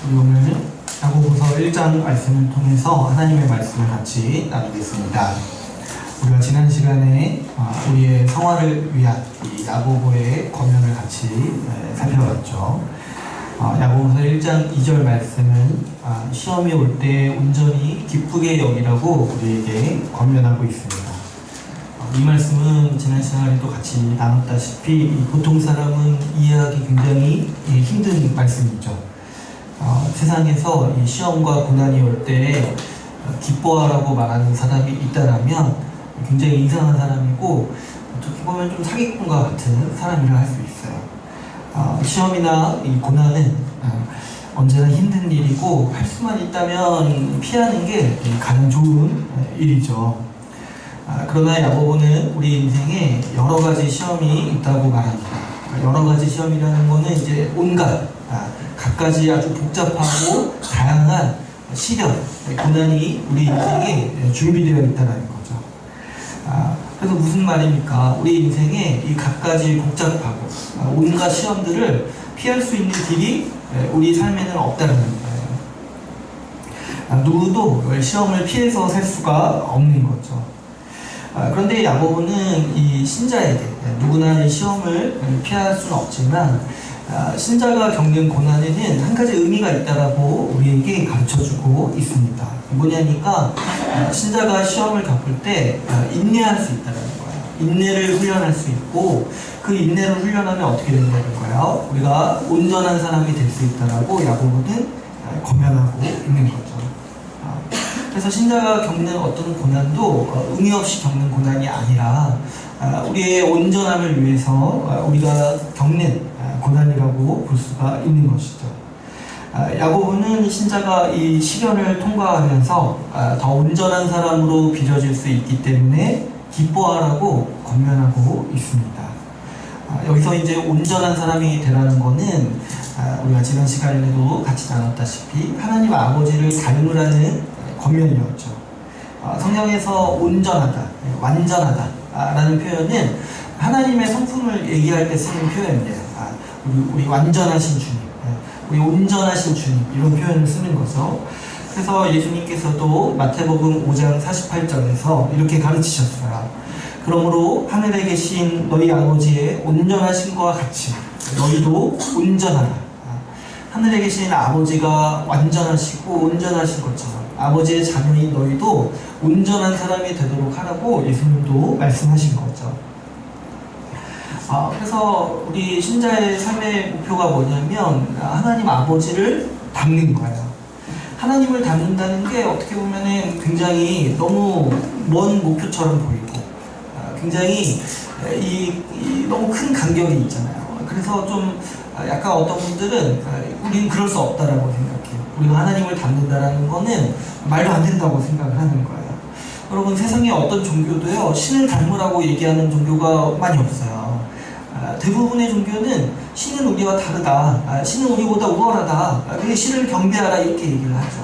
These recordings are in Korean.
우리 오늘 야고보서 1장 말씀을 통해서 하나님의 말씀을 같이 나누겠습니다. 우리가 지난 시간에 우리의 성화를 위한 이 야고보의 권면을 같이 살펴봤죠. 야고보서 1장 2절 말씀은 시험이 올 때 온전히 기쁘게 여기라고 우리에게 권면하고 있습니다. 이 말씀은 지난 시간에도 같이 나눴다시피 보통 사람은 이해하기 굉장히 힘든 말씀이죠. 세상에서 이 시험과 고난이 올 때 기뻐하라고 말하는 사람이 있다라면 굉장히 이상한 사람이고 어떻게 보면 좀 사기꾼과 같은 사람이라 할 수 있어요. 시험이나 이 고난은 언제나 힘든 일이고 할 수만 있다면 피하는 게 가장 좋은 일이죠. 그러나 야고보는 우리 인생에 여러 가지 시험이 있다고 말합니다. 여러 가지 시험이라는 거는 이제 온갖 갖가지 아주 복잡하고 다양한 시련, 고난이 우리 인생에 준비되어 있다는 거죠. 그래서 무슨 말입니까? 우리 인생에 이 갖가지 복잡하고 온갖 시험들을 피할 수 있는 길이 우리 삶에는 없다는 거예요. 누구도 시험을 피해서 살 수가 없는 거죠. 그런데 야고보는 이 신자에게 누구나 이 시험을 피할 수는 없지만 신자가 겪는 고난에는 한 가지 의미가 있다라고 우리에게 가르쳐주고 있습니다. 뭐냐니까 신자가 시험을 겪을 때 인내할 수 있다는 거예요. 인내를 훈련할 수 있고 그 인내를 훈련하면 어떻게 된다는 거예요? 우리가 온전한 사람이 될 수 있다라고 야고보는 권면하고 있는 거죠. 그래서 신자가 겪는 어떤 고난도 의미 없이 겪는 고난이 아니라 우리의 온전함을 위해서 우리가 겪는 고난이라고 볼 수가 있는 것이죠. 야고보는 신자가 이 시련을 통과하면서 더 온전한 사람으로 빚어질 수 있기 때문에 기뻐하라고 권면하고 있습니다. 여기서 이제 온전한 사람이 되라는 것은 우리가 지난 시간에도 같이 나눴다시피 하나님 아버지를 닮으라는 권면이었죠. 성경에서 온전하다, 완전하다 라는 표현은 하나님의 성품을 얘기할 때 쓰는 표현이에요. 우리 완전하신 주님, 우리 온전하신 주님, 이런 표현을 쓰는 거죠. 그래서 예수님께서도 마태복음 5장 48절에서 이렇게 가르치셨어요. 그러므로 하늘에 계신 너희 아버지의 온전하신 것과 같이 너희도 온전하라. 하늘에 계신 아버지가 완전하시고 온전하신 것처럼 아버지의 자녀인 너희도 온전한 사람이 되도록 하라고 예수님도 말씀하신 거죠. 그래서 우리 신자의 삶의 목표가 뭐냐면 하나님 아버지를 닮는 거예요. 하나님을 닮는다는 게 어떻게 보면은 굉장히 너무 먼 목표처럼 보이고 굉장히 너무 큰 간격이 있잖아요. 그래서 좀 약간 어떤 분들은 우리는 그럴 수 없다라고 생각해요. 우리가 하나님을 닮는다라는 거는 말도 안 된다고 생각을 하는 거예요. 여러분, 세상에 어떤 종교도요 신을 닮으라고 얘기하는 종교가 많이 없어요. 대부분의 종교는 신은 우리와 다르다, 신은 우리보다 우월하다, 그게 신을 경배하라 이렇게 얘기를 하죠.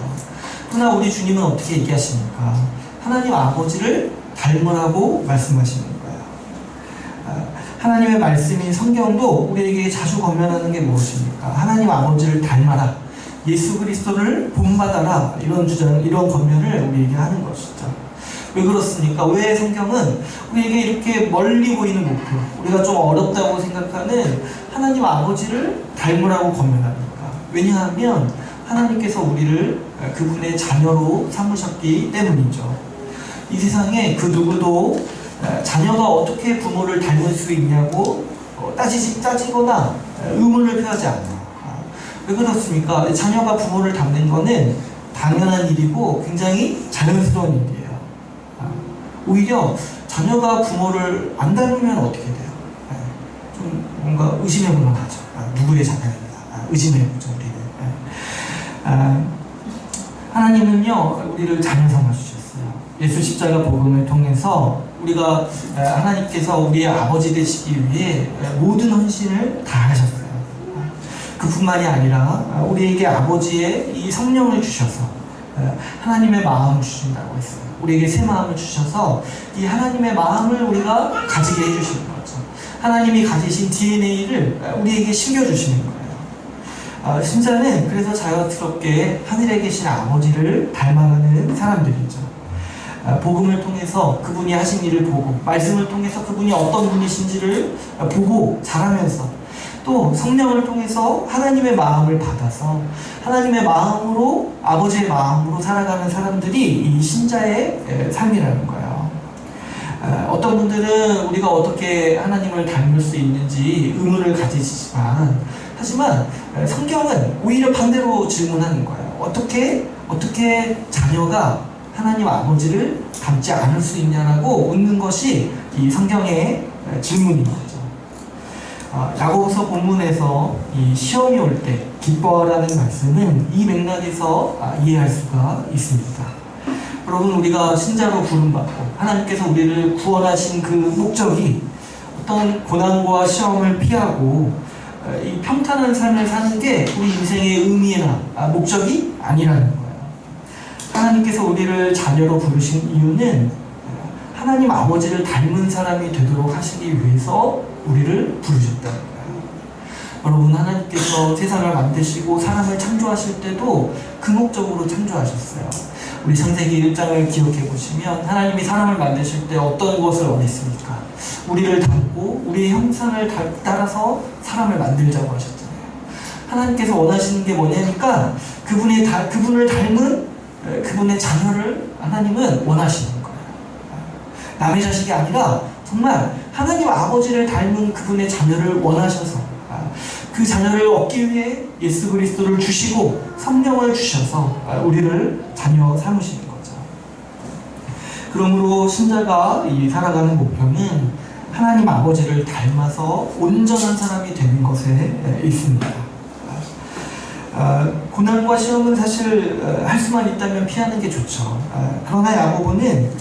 그러나 우리 주님은 어떻게 얘기하십니까? 하나님 아버지를 닮으라고 말씀하시는 거예요. 하나님의 말씀인 성경도 우리에게 자주 권면하는 게 무엇입니까? 하나님 아버지를 닮아라, 예수 그리스도를 본받아라, 이런 주장, 이런 권면을 우리에게 하는 것이죠. 왜 그렇습니까? 왜 성경은 우리에게 이렇게 멀리 보이는 목표, 우리가 좀 어렵다고 생각하는 하나님 아버지를 닮으라고 권면합니까? 왜냐하면 하나님께서 우리를 그분의 자녀로 삼으셨기 때문이죠. 이 세상에 그 누구도 자녀가 어떻게 부모를 닮을 수 있냐고 따지거나 의문을 표하지 않아요. 왜 그렇습니까? 자녀가 부모를 닮는 거는 당연한 일이고 굉장히 자연스러운 일이에요. 오히려 자녀가 부모를 안 닮으면 어떻게 돼요? 좀 뭔가 의심해볼 만하죠. 누구의 자녀입니다. 의심해보죠, 우리는. 하나님은요 우리를 자녀 삼아주셨어요. 예수 십자가 복음을 통해서 우리가 하나님께서 우리의 아버지 되시기 위해 모든 헌신을 다 하셨어요. 그뿐만이 아니라 우리에게 아버지의 이 성령을 주셔서 하나님의 마음을 주신다고 했어요. 우리에게 새 마음을 주셔서 이 하나님의 마음을 우리가 가지게 해주시는 거죠. 하나님이 가지신 DNA를 우리에게 심겨주시는 거예요. 신자는 그래서 자연스럽게 하늘에 계신 아버지를 닮아가는 사람들이죠. 복음을 통해서 그분이 하신 일을 보고, 말씀을 통해서 그분이 어떤 분이신지를 보고 자라면서, 또 성령을 통해서 하나님의 마음을 받아서 하나님의 마음으로, 아버지의 마음으로 살아가는 사람들이 이 신자의 삶이라는 거예요. 어떤 분들은 우리가 어떻게 하나님을 닮을 수 있는지 의문을 가지시지만, 하지만 성경은 오히려 반대로 질문하는 거예요. 어떻게 자녀가 하나님 아버지를 닮지 않을 수 있냐라고 묻는 것이 이 성경의 질문인 거죠. 야고보서 본문에서 이 시험이 올 때 기뻐하라는 말씀은 이 맥락에서 이해할 수가 있습니다. 여러분, 우리가 신자로 부름받고 하나님께서 우리를 구원하신 그 목적이 어떤 고난과 시험을 피하고 이 평탄한 삶을 사는 게 우리 인생의 의미나 목적이 아니라는 거예요. 하나님께서 우리를 자녀로 부르신 이유는 하나님 아버지를 닮은 사람이 되도록 하시기 위해서 우리를 부르셨다는 거예요. 여러분, 하나님께서 세상을 만드시고 사람을 창조하실 때도 그 목적으로 창조하셨어요. 우리 창세기 1장을 기억해 보시면 하나님이 사람을 만드실 때 어떤 것을 원했습니까? 우리를 닮고 우리의 형상을 따라서 사람을 만들자고 하셨잖아요. 하나님께서 원하시는 게 뭐냐니까 그분을 닮은 그분의 자녀를 하나님은 원하시는 거예요. 남의 자식이 아니라 정말 하나님 아버지를 닮은 그분의 자녀를 원하셔서 그 자녀를 얻기 위해 예수 그리스도를 주시고 성령을 주셔서 우리를 자녀 삼으시는 거죠. 그러므로 신자가 살아가는 목표는 하나님 아버지를 닮아서 온전한 사람이 되는 것에 있습니다. 고난과 시험은 사실 할 수만 있다면 피하는 게 좋죠. 그러나 야고보는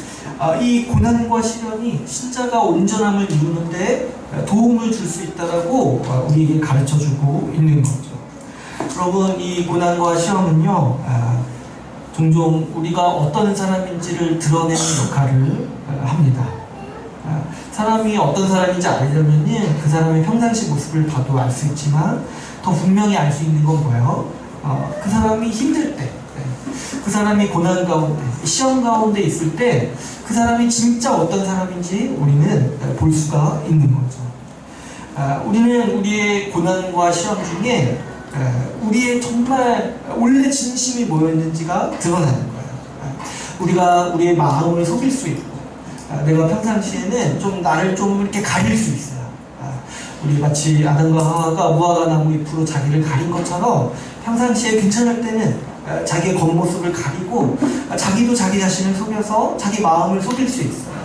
이 고난과 시련이 신자가 온전함을 이루는데 도움을 줄 수 있다라고 우리에게 가르쳐주고 있는 거죠. 여러분, 이 고난과 시험은요, 종종 우리가 어떤 사람인지를 드러내는 역할을 합니다. 사람이 어떤 사람인지 알려면은 그 사람의 평상시 모습을 봐도 알 수 있지만, 더 분명히 알 수 있는 건 뭐예요? 그 사람이 힘들 때, 그 사람이 고난 가운데, 시험 가운데 있을 때 그 사람이 진짜 어떤 사람인지 우리는 볼 수가 있는 거죠. 우리는 우리의 고난과 시험 중에 우리의 정말 원래 진심이 뭐였는지가 드러나는 거예요. 우리가 우리의 마음을 속일 수 있고, 내가 평상시에는 좀 나를 좀 이렇게 가릴 수 있어요. 우리 마치 아담과 하와가 무화과 나무 잎으로 자기를 가린 것처럼 평상시에 괜찮을 때는 자기의 겉모습을 가리고 자기도 자기 자신을 속여서 자기 마음을 속일 수 있어요.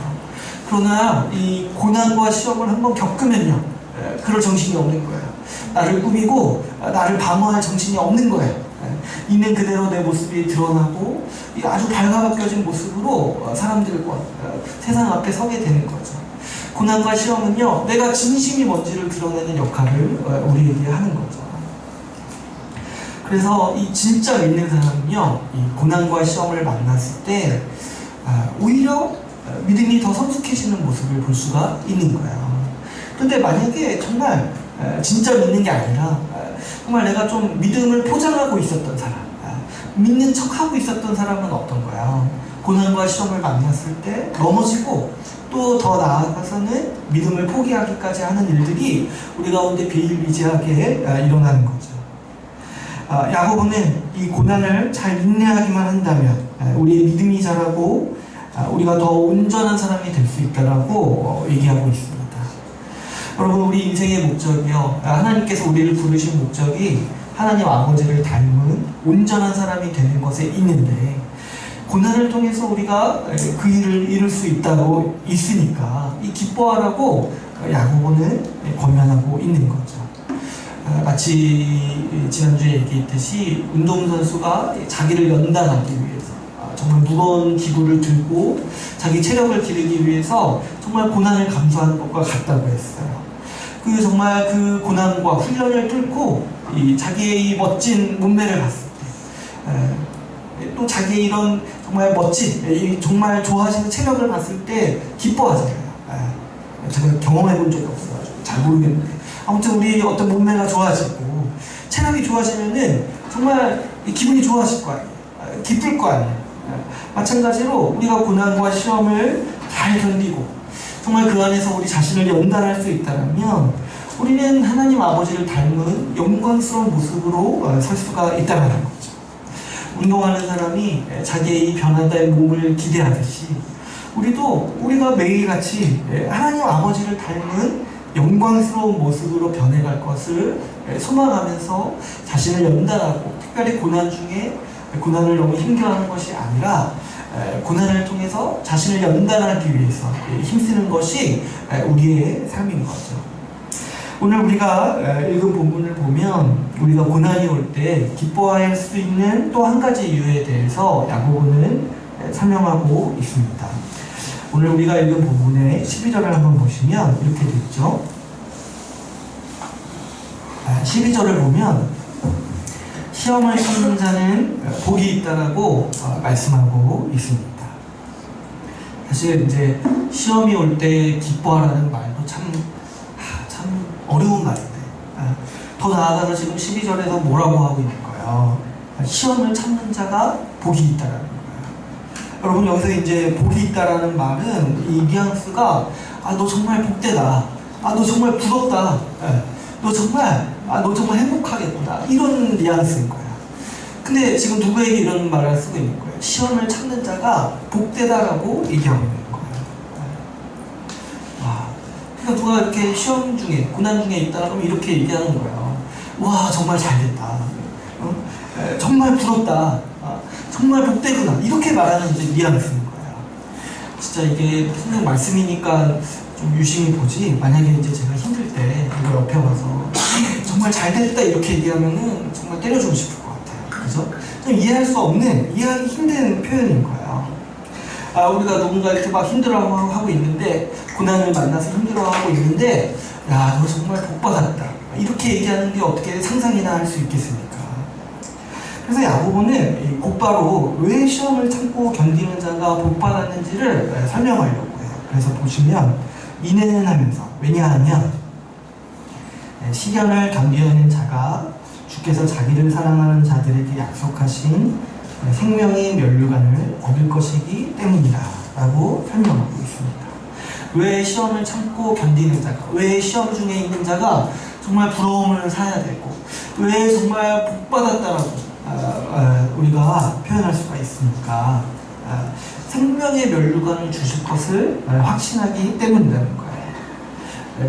그러나 이 고난과 시험을 한번 겪으면요, 그럴 정신이 없는 거예요. 나를 꾸미고 나를 방어할 정신이 없는 거예요. 있는 그대로 내 모습이 드러나고 아주 밝아바뀌어진 모습으로 사람들과 세상 앞에 서게 되는 거죠. 고난과 시험은요, 내가 진심이 뭔지를 드러내는 역할을 우리에게 하는 거죠. 그래서 이 진짜 믿는 사람은요, 이 고난과 시험을 만났을 때 오히려 믿음이 더 성숙해지는 모습을 볼 수가 있는 거예요. 근데 만약에 정말 진짜 믿는 게 아니라 정말 내가 좀 믿음을 포장하고 있었던 사람, 믿는 척하고 있었던 사람은 어떤 거야? 고난과 시험을 만났을 때 넘어지고 또 더 나아가서는 믿음을 포기하기까지 하는 일들이 우리 가운데 비일비재하게 일어나는 거죠. 야고보는 이 고난을 잘 인내하기만 한다면 우리의 믿음이 자라고 우리가 더 온전한 사람이 될 수 있다라고 얘기하고 있습니다. 여러분, 우리 인생의 목적이요, 하나님께서 우리를 부르신 목적이 하나님 아버지를 닮은 온전한 사람이 되는 것에 있는데, 고난을 통해서 우리가 그 일을 이룰 수 있다고 있으니까 이 기뻐하라고 야고보는 권면하고 있는 거죠. 마치 지난주에 얘기했듯이 운동선수가 자기를 연단하기 위해서 정말 무거운 기구를 들고 자기 체력을 기르기 위해서 정말 고난을 감수하는 것과 같다고 했어요. 정말 그 고난과 훈련을 뚫고 자기의 이 멋진 몸매를 봤을 때, 또 자기의 이런 정말 멋진, 정말 좋아하시는 체력을 봤을 때 기뻐하잖아요. 제가 경험해 본 적이 없어가지고 잘 모르겠는데, 아무튼 우리 어떤 몸매가 좋아지고 체력이 좋아지면은 정말 기분이 좋아질 거 아니에요. 기쁠 거 아니에요. 마찬가지로 우리가 고난과 시험을 잘 견디고 정말 그 안에서 우리 자신을 연단할 수 있다면 우리는 하나님 아버지를 닮은 영광스러운 모습으로 설 수가 있다는 거죠. 운동하는 사람이 자기의 이 변화된 몸을 기대하듯이 우리가 매일같이 하나님 아버지를 닮은 영광스러운 모습으로 변해갈 것을 소망하면서 자신을 연단하고, 특별히 고난 중에 고난을 너무 힘겨워하는 것이 아니라 고난을 통해서 자신을 연단하기 위해서 힘쓰는 것이 우리의 삶인 거죠. 오늘 우리가 읽은 본문을 보면 우리가 고난이 올 때 기뻐할 수 있는 또 한 가지 이유에 대해서 야고보는 설명하고 있습니다. 오늘 우리가 읽은 본문의 12절을 한번 보시면 이렇게 되어 있죠. 12절을 보면 시험을 참는 자는 복이 있다라고 말씀하고 있습니다. 사실 이제 시험이 올 때 기뻐하라는 말도 참 어려운 말인데, 더 나아가서 지금 12절에서 뭐라고 하고 있는 거예요? 시험을 참는 자가 복이 있다라는 거예요. 여러분, 여기서 이제 복이 있다라는 말은 이 뉘앙스가 너 정말 복되다, 너 정말 부럽다, 너 정말 행복하겠구나, 이런 뉘앙스인 거예요. 근데 지금 누구에게 이런 말을 쓰고 있는 거예요? 시험을 참는 자가 복되다라고 얘기하고 있는 거예요. 그러니까 누가 이렇게 시험 중에, 고난 중에 있다 그러면 이렇게 얘기하는 거예요. 와, 정말 잘됐다, 정말 부럽다, 정말 복되구나, 이렇게 말하는 이제 뉘앙스인 거예요. 진짜 이게 성경 말씀이니까 좀 유심히 보지, 만약에 이제 제가 힘들 때 이거 옆에 와서 정말 잘됐다 이렇게 얘기하면은 정말 때려주고 싶을 것 같아요. 그죠? 좀 이해할 수 없는, 이해하기 힘든 표현인 거예요. 우리가 누군가 이렇게 막 힘들어하고 있는데, 고난을 만나서 힘들어하고 있는데, 야, 너 정말 복받았다, 이렇게 얘기하는 게 어떻게 상상이나 할 수 있겠습니까? 그래서 야고보는 곧바로 왜 시험을 참고 견디는 자가 복받았는지를 설명하려고 해요. 그래서 보시면, 이는 하면서, 왜냐하면 시련을 견디는 자가 주께서 자기를 사랑하는 자들에게 약속하신 생명의 면류관을 얻을 것이기 때문이다 라고 설명하고 있습니다. 왜 시험을 참고 견디는 자가, 왜 시험 중에 있는 자가 정말 부러움을 사야 되고, 왜 정말 복받았다라고 우리가 표현할 수가 있습니까? 생명의 면류관을 주실 것을 확신하기 때문이라는 거예요.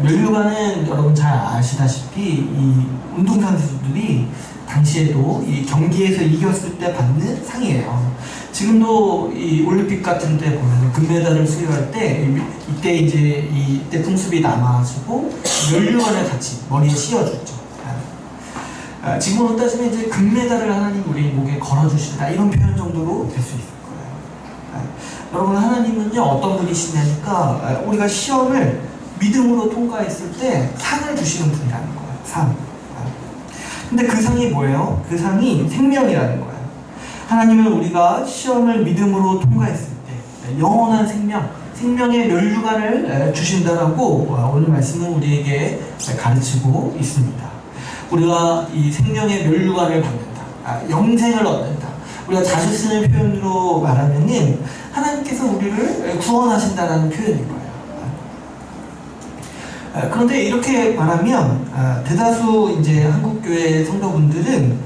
면류관은 여러분 잘 아시다시피 이 운동선수들이 당시에도 이 경기에서 이겼을 때 받는 상이에요. 지금도 이 올림픽 같은 데 보면 금메달을 수여할 때 이때 이제 이때 풍습이 남아가지고 면류관을 같이 머리에 씌워주죠. 지금으로 따지면 이제 금메달을 하나님 우리 목에 걸어주신다, 이런 표현 정도로 될 수 있을 거예요. 여러분, 하나님은요 어떤 분이시냐니까 우리가 시험을 믿음으로 통과했을 때 상을 주시는 분이라는 거예요. 상. 근데 그 상이 뭐예요? 그 상이 생명이라는 거예요. 하나님은 우리가 시험을 믿음으로 통과했을 때 영원한 생명의 면류관을 주신다라고 오늘 말씀은 우리에게 가르치고 있습니다. 우리가 이 생명의 면류관을 받는다, 영생을 얻는다, 우리가 자주 쓰는 표현으로 말하면은 하나님께서 우리를 구원하신다라는 표현인 거예요. 그런데 이렇게 말하면 대다수 이제 한국교회 성도분들은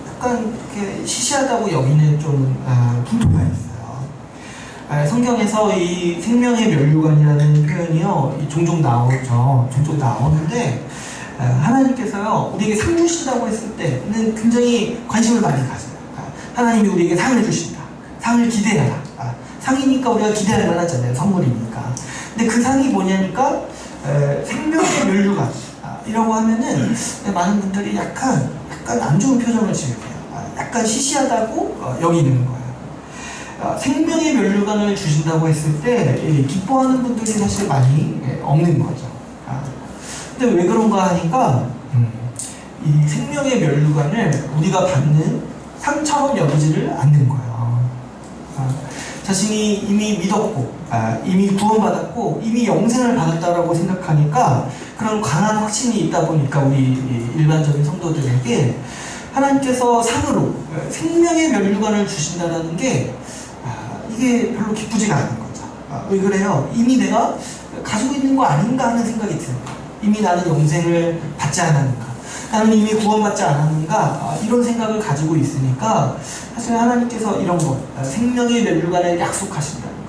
약간 이렇게 시시하다고 여기는 좀 풍토가 있어요. 성경에서 이 생명의 면류관이라는 표현이요 종종 나오죠. 종종 나오는데 하나님께서요 우리에게 상 주신다고 했을 때는 굉장히 관심을 많이 가져요. 하나님이 우리에게 상을 주신다, 상을 기대해라, 상이니까 우리가 기대할 만하잖아요, 선물이니까. 근데 그 상이 뭐냐니까 생명의 면류관 이라고 하면은 많은 분들이 약간 안 좋은 표정을 지으세요. 약간 시시하다고 여기는 거예요. 생명의 면류관을 주신다고 했을 때 기뻐하는 분들이 사실 많이 없는 거죠. 근데 왜 그런가 하니까 이 생명의 면류관을 우리가 받는 상처럼 여기지를 않는 거예요. 자신이 이미 믿었고, 이미 구원받았고, 이미 영생을 받았다라고 생각하니까 그런 강한 확신이 있다 보니까 우리 일반적인 성도들에게 하나님께서 상으로 생명의 면류관을 주신다는 게 이게 별로 기쁘지가 않은 거죠. 왜 그래요? 이미 내가 가지고 있는 거 아닌가 하는 생각이 드는 거예요. 이미 나는 영생을 받지 않았는가, 나는 이미 구원받지 않았는가, 이런 생각을 가지고 있으니까 사실 하나님께서 이런 것, 생명의 면류관을 약속하신다는 것,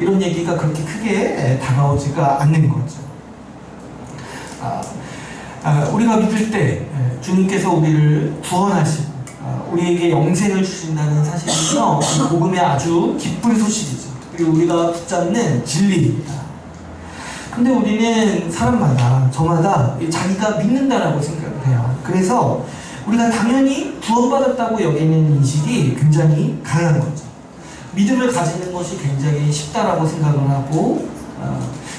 이런 얘기가 그렇게 크게 다가오지가 않는 거죠. 우리가 믿을 때 주님께서 우리를 구원하시고 우리에게 영생을 주신다는 사실은요, 복음의 아주 기쁜 소식이죠. 그리고 우리가 붙잡는 진리입니다. 근데 우리는 사람마다, 저마다 자기가 믿는다라고 생각을 해요. 그래서 우리가 당연히 구원받았다고 여기는 인식이 굉장히 강한 거죠. 믿음을 가지는 것이 굉장히 쉽다라고 생각을 하고,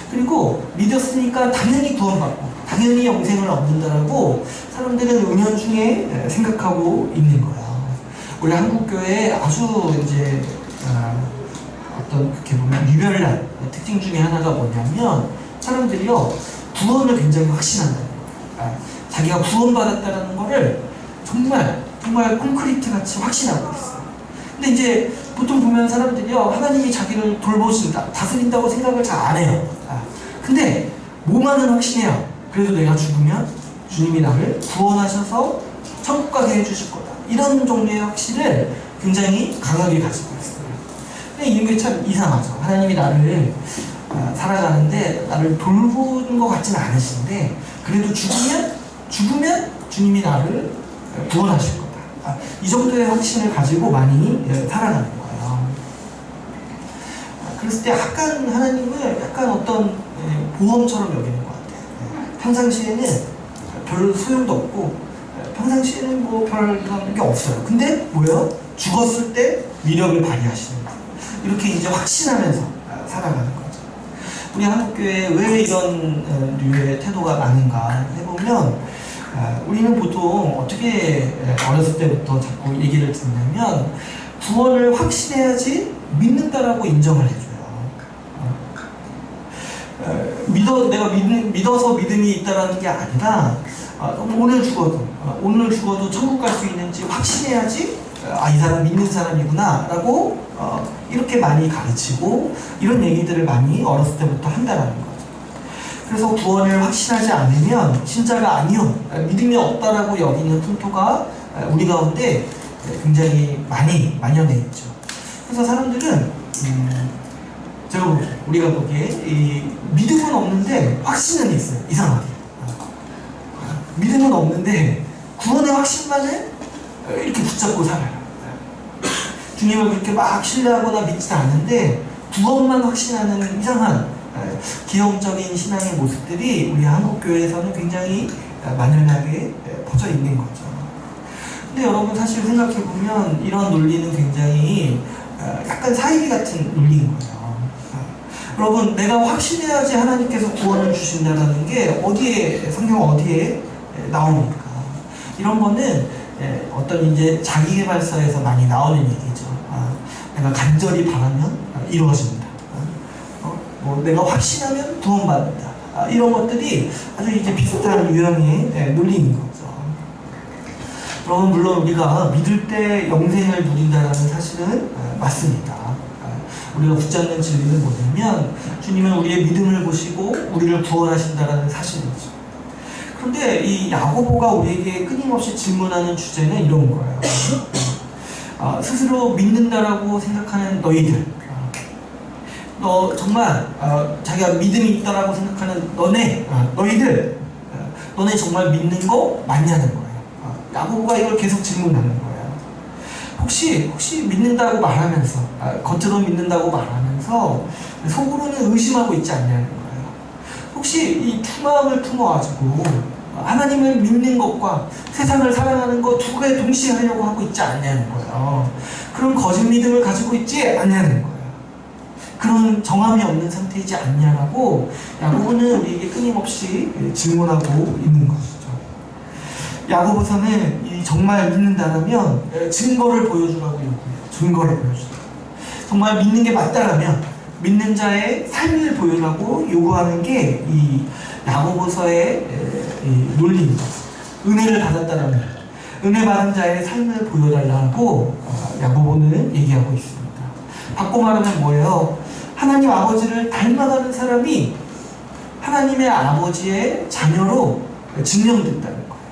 그리고 믿었으니까 당연히 구원받고 당연히 영생을 얻는다라고 사람들은 은연중에 생각하고 있는 거예요. 우리 한국교회의 아주 이제 어떤 그렇게 보면 유별난 특징 중에 하나가 뭐냐면, 사람들이요 구원을 굉장히 확신한다는 거예요. 자기가 구원받았다는 거를 정말 콘크리트 같이 확신하고 있어요. 근데 이제 보통 보면 사람들이요, 하나님이 자기를 돌보신다, 다스린다고 생각을 잘 안 해요. 근데 뭐만은 확신해요. 그래도 내가 죽으면 주님이 나를 구원하셔서 천국 가게 해주실 거다, 이런 종류의 확신을 굉장히 강하게 가지고 있어요. 근데 이런 게 참 이상하죠. 하나님이 나를 살아가는데 나를 돌보는 것 같지는 않으신데, 그래도 죽으면 주님이 나를 구원하실 거다, 이 정도의 확신을 가지고 많이 살아가는 거예요. 그랬을 때 약간 하나님을 약간 어떤 보험처럼 여기는 것 같아요. 평상시에는 별 소용도 없고, 평상시에는 뭐 별 그런 게 없어요. 근데 뭐예요? 죽었을 때 위력을 발휘하시는 거예요. 이렇게 이제 확신하면서 살아가는 거죠. 우리 한국교회에 왜 이런 류의 태도가 많은가 해보면, 우리는 보통 어떻게 어렸을 때부터 자꾸 얘기를 듣냐면, 구원을 확신해야지 믿는다라고 인정을 해줘요. 내가 믿어서 믿음이 있다라는 게 아니라, 오늘 죽어도 천국 갈 수 있는지 확신해야지 이 사람 믿는 사람이구나 라고 이렇게 많이 가르치고, 이런 얘기들을 많이 어렸을 때부터 한다라는 거죠. 그래서 구원을 확신하지 않으면 신자가 아니요, 믿음이 없다라고 여기는 풍토가 우리 가운데 굉장히 많이 만연해 있죠. 그래서 사람들은 우리가 보기에 이 믿음은 없는데 확신은 있어요. 이상하게 믿음은 없는데 구원의 확신만을 이렇게 붙잡고 살아요. 주님을 그렇게 막 신뢰하거나 믿지 않는데 구원만 확신하는 이상한 기형적인 신앙의 모습들이 우리 한국교회에서는 굉장히 만연하게 퍼져 있는 거죠. 근데 여러분, 사실 생각해보면 이런 논리는 굉장히 약간 사이비 같은 논리인 거예요. 여러분, 내가 확신해야지 하나님께서 구원을 주신다는 게 성경 어디에 나옵니까? 이런 거는 어떤 이제 자기계발서에서 많이 나오는 얘기죠. 내가 간절히 바라면 이루어진다. 내가 확신하면 구원받는다. 이런 것들이 아주 이제 비슷한 유형의 논리인 거죠. 여러분, 물론 우리가 믿을 때 영생을 누린다는 사실은 맞습니다. 우리가 붙잡는 진리는 뭐냐면, 주님은 우리의 믿음을 보시고 우리를 구원하신다는 사실이죠. 그런데 이 야고보가 우리에게 끊임없이 질문하는 주제는 이런 거예요. 스스로 믿는다라고 생각하는 너희들, 너 정말 자기가 믿음이 있다라고 생각하는 너희들, 너네 정말 믿는 거 맞냐는 거예요. 야고보가 이걸 계속 질문하는 거예요. 혹시 믿는다고 말하면서, 겉으로 믿는다고 말하면서 속으로는 의심하고 있지 않냐는 거예요. 혹시 이 두 마음을 품어가지고 하나님을 믿는 것과 세상을 사랑하는 것 두 개 동시에 하려고 하고 있지 않냐는 거예요. 그런 거짓 믿음을 가지고 있지 않냐는 거예요. 그런 정함이 없는 상태이지 않냐라고 야고보는 우리에게 끊임없이 질문하고 있는 것이죠. 야고보서는 정말 믿는다라면 증거를 보여주라고 요구해요. 증거를 보여주라. 정말 믿는 게 맞다라면 믿는 자의 삶을 보여라고 요구하는 게 이 야고보서의 논리입니다. 은혜를 받았다라면 은혜 받은 자의 삶을 보여달라고 야고보는 얘기하고 있습니다. 바꿔 말하면 뭐예요? 하나님 아버지를 닮아가는 사람이 하나님의 아버지의 자녀로 증명된다는 거예요.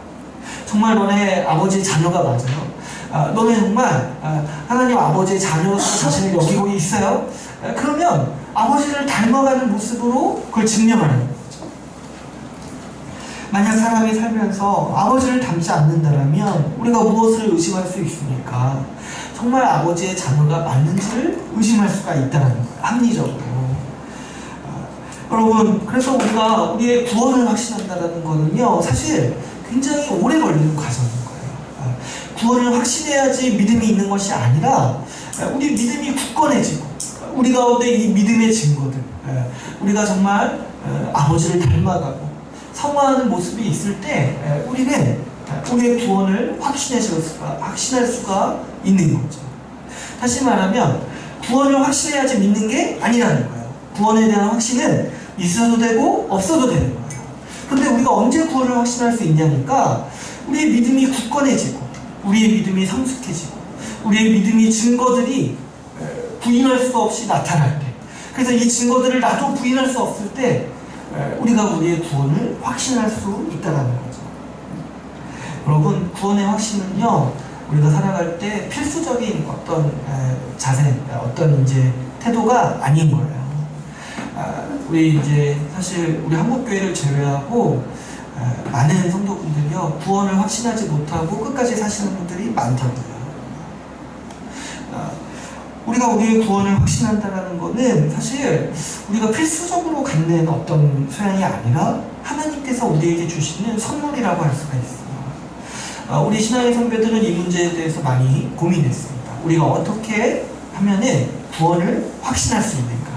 정말 너네 아버지의 자녀가 맞아요? 너네 정말 하나님 아버지의 자녀로서 자신을 여기고 있어요? 그러면 아버지를 닮아가는 모습으로 그걸 증명하는 거죠. 만약 사람이 살면서 아버지를 닮지 않는다면 우리가 무엇을 의심할 수 있습니까? 정말 아버지의 자녀가 맞는지를 의심할 수가 있다는 거예요. 합리적으로. 여러분, 그래서 우리가 우리의 구원을 확신한다는 거는요, 사실 굉장히 오래 걸리는 과정인 거예요. 구원을 확신해야지 믿음이 있는 것이 아니라 우리 믿음이 굳건해지고 우리 가운데 이 믿음의 증거들, 우리가 정말 아버지를 닮아가고 성화하는 모습이 있을 때 우리는 우리의 구원을 확신할 수가 있는 거죠. 다시 말하면 구원을 확신해야지 믿는 게 아니라는 거예요. 구원에 대한 확신은 있어도 되고 없어도 되는 거예요. 그런데 우리가 언제 구원을 확신할 수 있냐니까 우리의 믿음이 굳건해지고 우리의 믿음이 성숙해지고 우리의 믿음이 증거들이 부인할 수가 없이 나타날 때, 그래서 이 증거들을 나도 부인할 수 없을 때 우리가 우리의 구원을 확신할 수 있다는 거죠. 여러분, 구원의 확신은요, 우리가 살아갈 때 필수적인 어떤 자세, 어떤 이제 태도가 아닌 거예요. 우리 이제 사실 우리 한국교회를 제외하고 많은 성도분들이요, 구원을 확신하지 못하고 끝까지 사시는 분들이 많다고요. 우리가 우리의 구원을 확신한다는 것은 사실 우리가 필수적으로 갖는 어떤 소양이 아니라 하나님께서 우리에게 주시는 선물이라고 할 수가 있어요. 우리 신앙의 선배들은 이 문제에 대해서 많이 고민했습니다. 우리가 어떻게 하면은 구원을 확신할 수 있는가?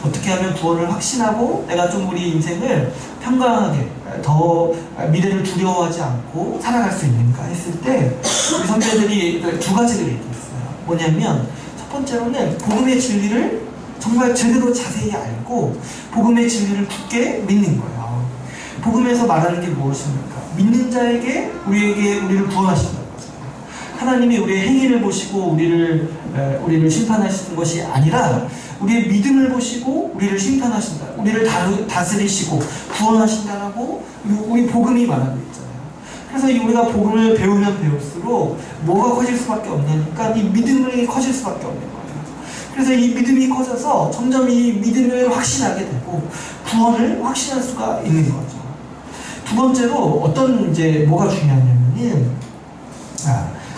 어떻게 하면 구원을 확신하고 내가 좀 우리 인생을 평강하게 더 미래를 두려워하지 않고 살아갈 수 있는가 했을 때 우리 선배들이 두 가지를 얘기했어요. 뭐냐면 첫 번째로는 복음의 진리를 정말 제대로 자세히 알고 복음의 진리를 굳게 믿는 거예요. 복음에서 말하는 게 무엇입니까? 믿는 자에게 우리를 구원하신다는 거죠. 하나님이 우리의 행위를 보시고 우리를 심판하시는 것이 아니라 우리의 믿음을 보시고 우리를 심판하신다, 우리를 다스리시고 구원하신다라고 우리 복음이 말하고 있잖아요. 그래서 우리가 복음을 배우면 배울수록 뭐가 커질 수밖에 없냐니까 이 믿음이 커질 수밖에 없는 거예요. 그래서 이 믿음이 커져서 점점 이 믿음을 확신하게 되고 구원을 확신할 수가 있는 거죠. 두 번째로 뭐가 중요하냐면은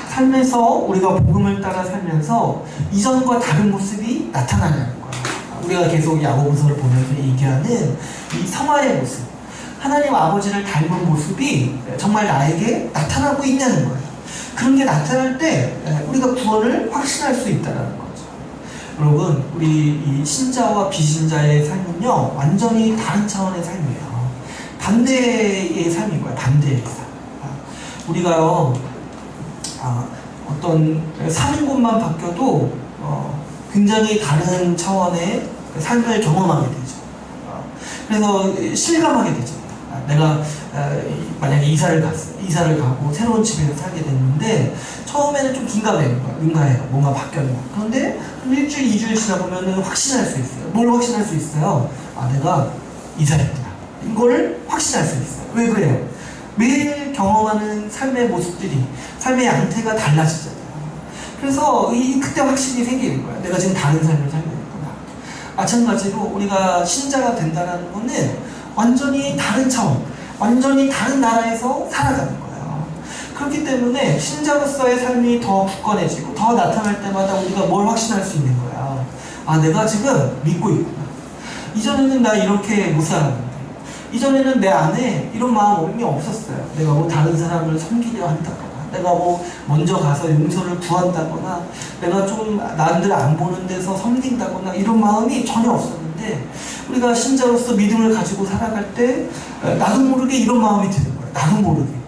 삶에서 우리가 복음을 따라 살면서 이전과 다른 모습이 나타나는 거예요. 우리가 계속 야고보서를 보면서 얘기하는 이 성화의 모습, 하나님 아버지를 닮은 모습이 정말 나에게 나타나고 있냐는 거예요. 그런 게 나타날 때 우리가 구원을 확신할 수 있다는 거죠. 여러분, 우리 이 신자와 비신자의 삶은요, 완전히 다른 차원의 삶이에요. 반대의 삶인 거예요. 반대의 삶. 우리가요, 어떤 사는 곳만 바뀌어도 굉장히 다른 차원의 삶을 경험하게 되죠. 그래서 실감하게 되죠. 내가 만약에 이사를 가고 새로운 집에서 살게 됐는데 처음에는 좀 민감해요. 뭔가 바뀌었나. 그런데 좀 일주일, 2주일 지나 보면은 확신할 수 있어요. 뭘 확신할 수 있어요? 내가 이사했구나. 이거를 확신할 수 있어요. 왜 그래요? 매일 경험하는 삶의 모습들이, 삶의 양태가 달라지잖아요. 그래서 그때 확신이 생기는 거예요. 내가 지금 다른 삶을 살고 있구나. 마찬가지로 우리가 신자가 된다는 것은 완전히 다른 차원, 완전히 다른 나라에서 살아가는 거예요. 그렇기 때문에 신자로서의 삶이 더 굳건해지고 더 나타날 때마다 우리가 뭘 확신할 수 있는 거야. 내가 지금 믿고 있구나. 이전에는 나 이렇게 못 살았는데, 이전에는 내 안에 이런 마음이 없었어요. 내가 뭐 다른 사람을 섬기려 한다거나, 내가 뭐 먼저 가서 용서를 구한다거나, 내가 좀 남들 안 보는 데서 섬긴다거나 이런 마음이 전혀 없었는데, 우리가 신자로서 믿음을 가지고 살아갈 때 나도 모르게 이런 마음이 드는 거예요. 나도 모르게.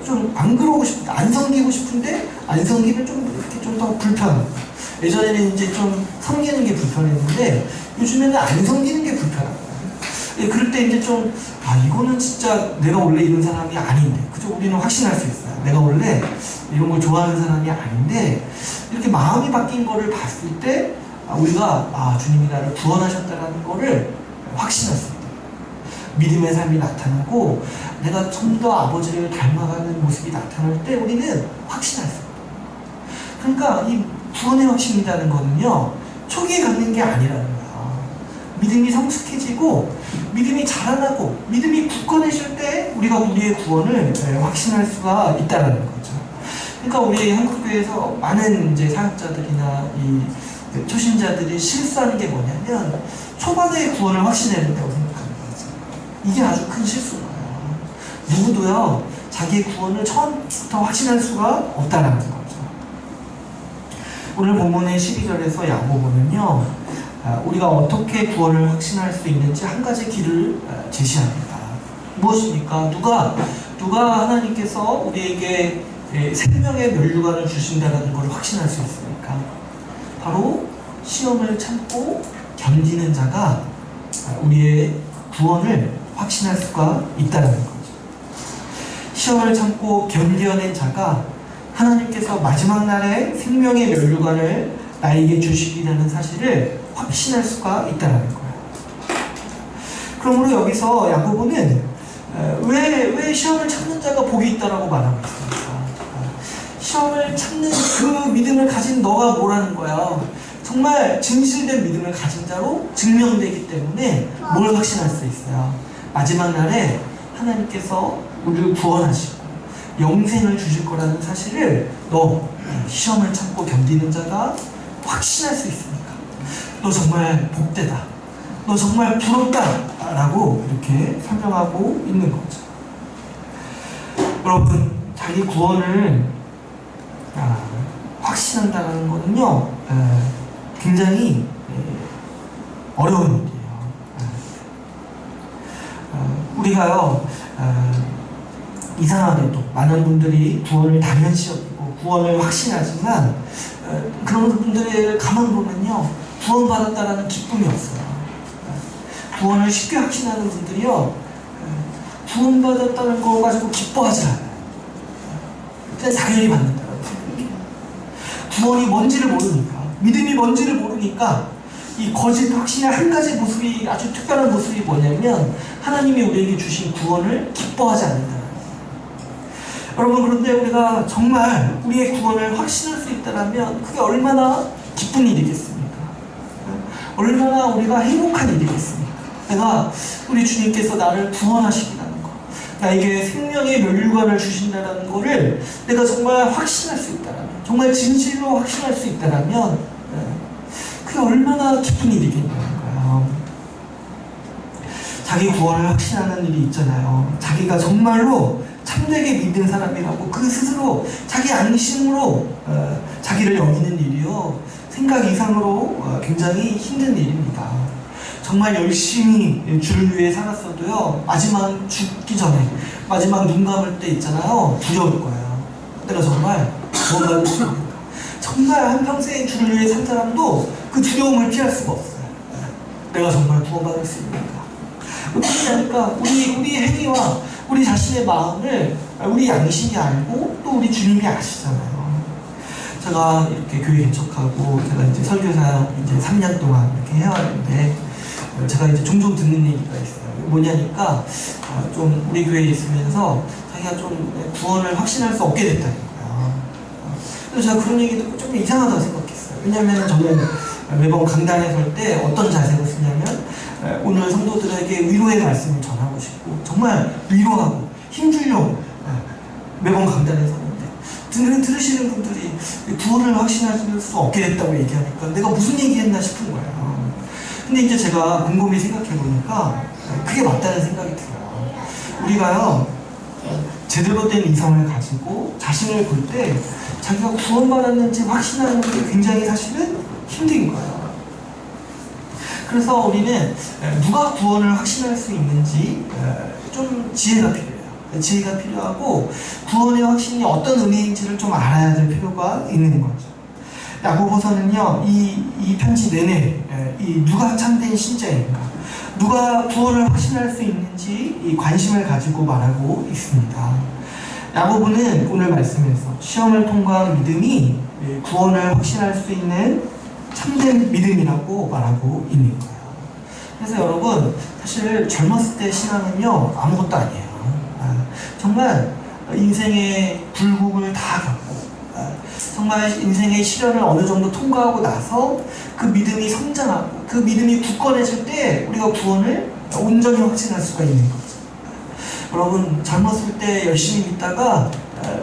좀 안 그러고 싶은데, 안 섬기고 싶은데 안 섬기면 좀 이렇게 좀 더 불편하고, 예전에는 이제 좀 섬기는 게 불편했는데 요즘에는 안 섬기는 게 불편합니다. 예, 그럴 때 이제 좀, 이거는 진짜 내가 원래 이런 사람이 아닌데, 그죠? 우리는 확신할 수 있어요. 내가 원래 이런 걸 좋아하는 사람이 아닌데, 이렇게 마음이 바뀐 거를 봤을 때, 우리가, 주님이 나를 구원하셨다는 거를 확신할 수 있다. 믿음의 삶이 나타나고, 내가 좀 더 아버지를 닮아가는 모습이 나타날 때, 우리는 확신할 수 있다. 그러니까, 이 구원의 확신이라는 거는요, 초기에 갖는 게 아니라는 거예요. 믿음이 성숙해지고 믿음이 자라나고 믿음이 굳건해질 때 우리가 우리의 구원을 확신할 수가 있다는 거죠. 그러니까 우리 한국교회에서 많은 이제 사역자들이나 이 초신자들이 실수하는 게 뭐냐면 초반에 구원을 확신해야 된다고 생각하는 거죠. 이게 아주 큰 실수인 거예요. 누구도요 자기의 구원을 처음부터 확신할 수가 없다는 거죠. 오늘 본문의 12절에서 야고보는요 우리가 어떻게 구원을 확신할 수 있는지 한 가지 길을 제시합니다. 무엇입니까? 누가 하나님께서 우리에게 생명의 면류관을 주신다는 것을 확신할 수 있습니까? 바로 시험을 참고 견디는 자가 우리의 구원을 확신할 수가 있다는 거죠. 시험을 참고 견뎌낸 자가 하나님께서 마지막 날에 생명의 면류관을 나에게 주시리라는 사실을 확신할 수가 있다는 거예요. 그러므로 여기서 야고보는 왜 시험을 참는 자가 복이 있다라고 말하고 있습니까? 시험을 참는 그 믿음을 가진 너가 뭐라는 거야? 정말 진실된 믿음을 가진 자로 증명되기 때문에 뭘 확신할 수 있어요? 마지막 날에 하나님께서 우리를 구원하시고 영생을 주실 거라는 사실을 너 시험을 참고 견디는 자가 확신할 수 있습니까? 너 정말 복되다. 너 정말 부럽다. 라고 이렇게 설명하고 있는 거죠. 여러분, 자기 구원을 확신한다는 거는요, 굉장히 어려운 일이에요. 우리가요, 이상하게도 많은 분들이 구원을 당연시 여기고 구원을 확신하지만 그런 분들을 가만 보면요 구원받았다라는 기쁨이 없어요. 구원을 쉽게 확신하는 분들이요 구원받았다는 거 가지고 기뻐하지 않아요. 그냥 당연히 받는다라고 생각해요. 구원이 뭔지를 모르니까, 믿음이 뭔지를 모르니까 이 거짓 확신의 한 가지 모습이, 아주 특별한 모습이 뭐냐면 하나님이 우리에게 주신 구원을 기뻐하지 않는다는 거예요. 여러분, 그런데 우리가 정말 우리의 구원을 확신할 수 있다면 그게 얼마나 기쁜 일이겠습니까? 얼마나 우리가 행복한 일이겠습니까? 내가 우리 주님께서 나를 구원하시기라는 거, 나에게 생명의 면류관을 주신다는 거를 내가 정말 확신할 수 있다면, 정말 진실로 확신할 수 있다면 그게 얼마나 기쁜 일이겠냐는 거예요. 자기 구원을 확신하는 일이 있잖아요. 자기가 정말로 참되게 믿는 사람이라고 그 스스로 자기 안심으로 자기를 여기는 일이요, 생각 이상으로 굉장히 힘든 일입니다. 정말 열심히 주를 위해 살았어도요, 마지막 죽기 전에, 마지막 눈 감을 때 있잖아요, 두려울 거예요. 내가 정말 구원받을 수 있는가? 정말 한평생 주를 위해 산 사람도 그 두려움을 피할 수가 없어요. 내가 정말 구원받을 수 있는가? 어떻게 하니까 우리 행위와 우리 자신의 마음을 우리 양심이 알고 또 우리 주님이 아시잖아요. 제가 이렇게 교회 개척하고 제가 이제 설교사 이제 3년 동안 이렇게 해왔는데 제가 이제 종종 듣는 얘기가 있어요. 뭐냐니까 좀 우리 교회에 있으면서 자기가 좀 구원을 확신할 수 없게 됐다는 거예요. 그래서 제가 그런 얘기 듣고 좀 이상하다고 생각했어요. 왜냐하면 저는 매번 강단에 설 때 어떤 자세로 쓰냐면 오늘 성도들에게 위로의 말씀을 전하고 싶고 정말 위로하고 힘주려고 매번 강단에 서는데 들으시는 분들이 구원을 확신할 수 없게 됐다고 얘기하니까 내가 무슨 얘기했나 싶은 거예요. 근데 이제 제가 곰곰이 생각해보니까 그게 맞다는 생각이 들어요. 우리가요 제대로 된 이성을 가지고 자신을 볼 때 자기가 구원받았는지 확신하는 게 굉장히 사실은 힘든 거예요. 그래서 우리는 누가 구원을 확신할 수 있는지 좀 지혜가 필요해요. 지혜가 필요하고 구원의 확신이 어떤 의미인지를 좀 알아야 될 필요가 있는 거죠. 야고보서는요, 이 편지 내내 이 누가 참된 신자인가, 누가 구원을 확신할 수 있는지 이 관심을 가지고 말하고 있습니다. 야고보는 오늘 말씀에서 시험을 통과한 믿음이 구원을 확신할 수 있는 참된 믿음이라고 말하고 있는 거예요. 그래서 여러분, 사실 젊었을 때 신앙은요, 아무것도 아니에요. 정말 인생의 굴곡을 다 겪고, 정말 인생의 시련을 어느 정도 통과하고 나서 그 믿음이 성장하고 그 믿음이 굳건해질 때 우리가 구원을 온전히 확신할 수가 있는 거죠. 여러분, 젊었을 때 열심히 믿다가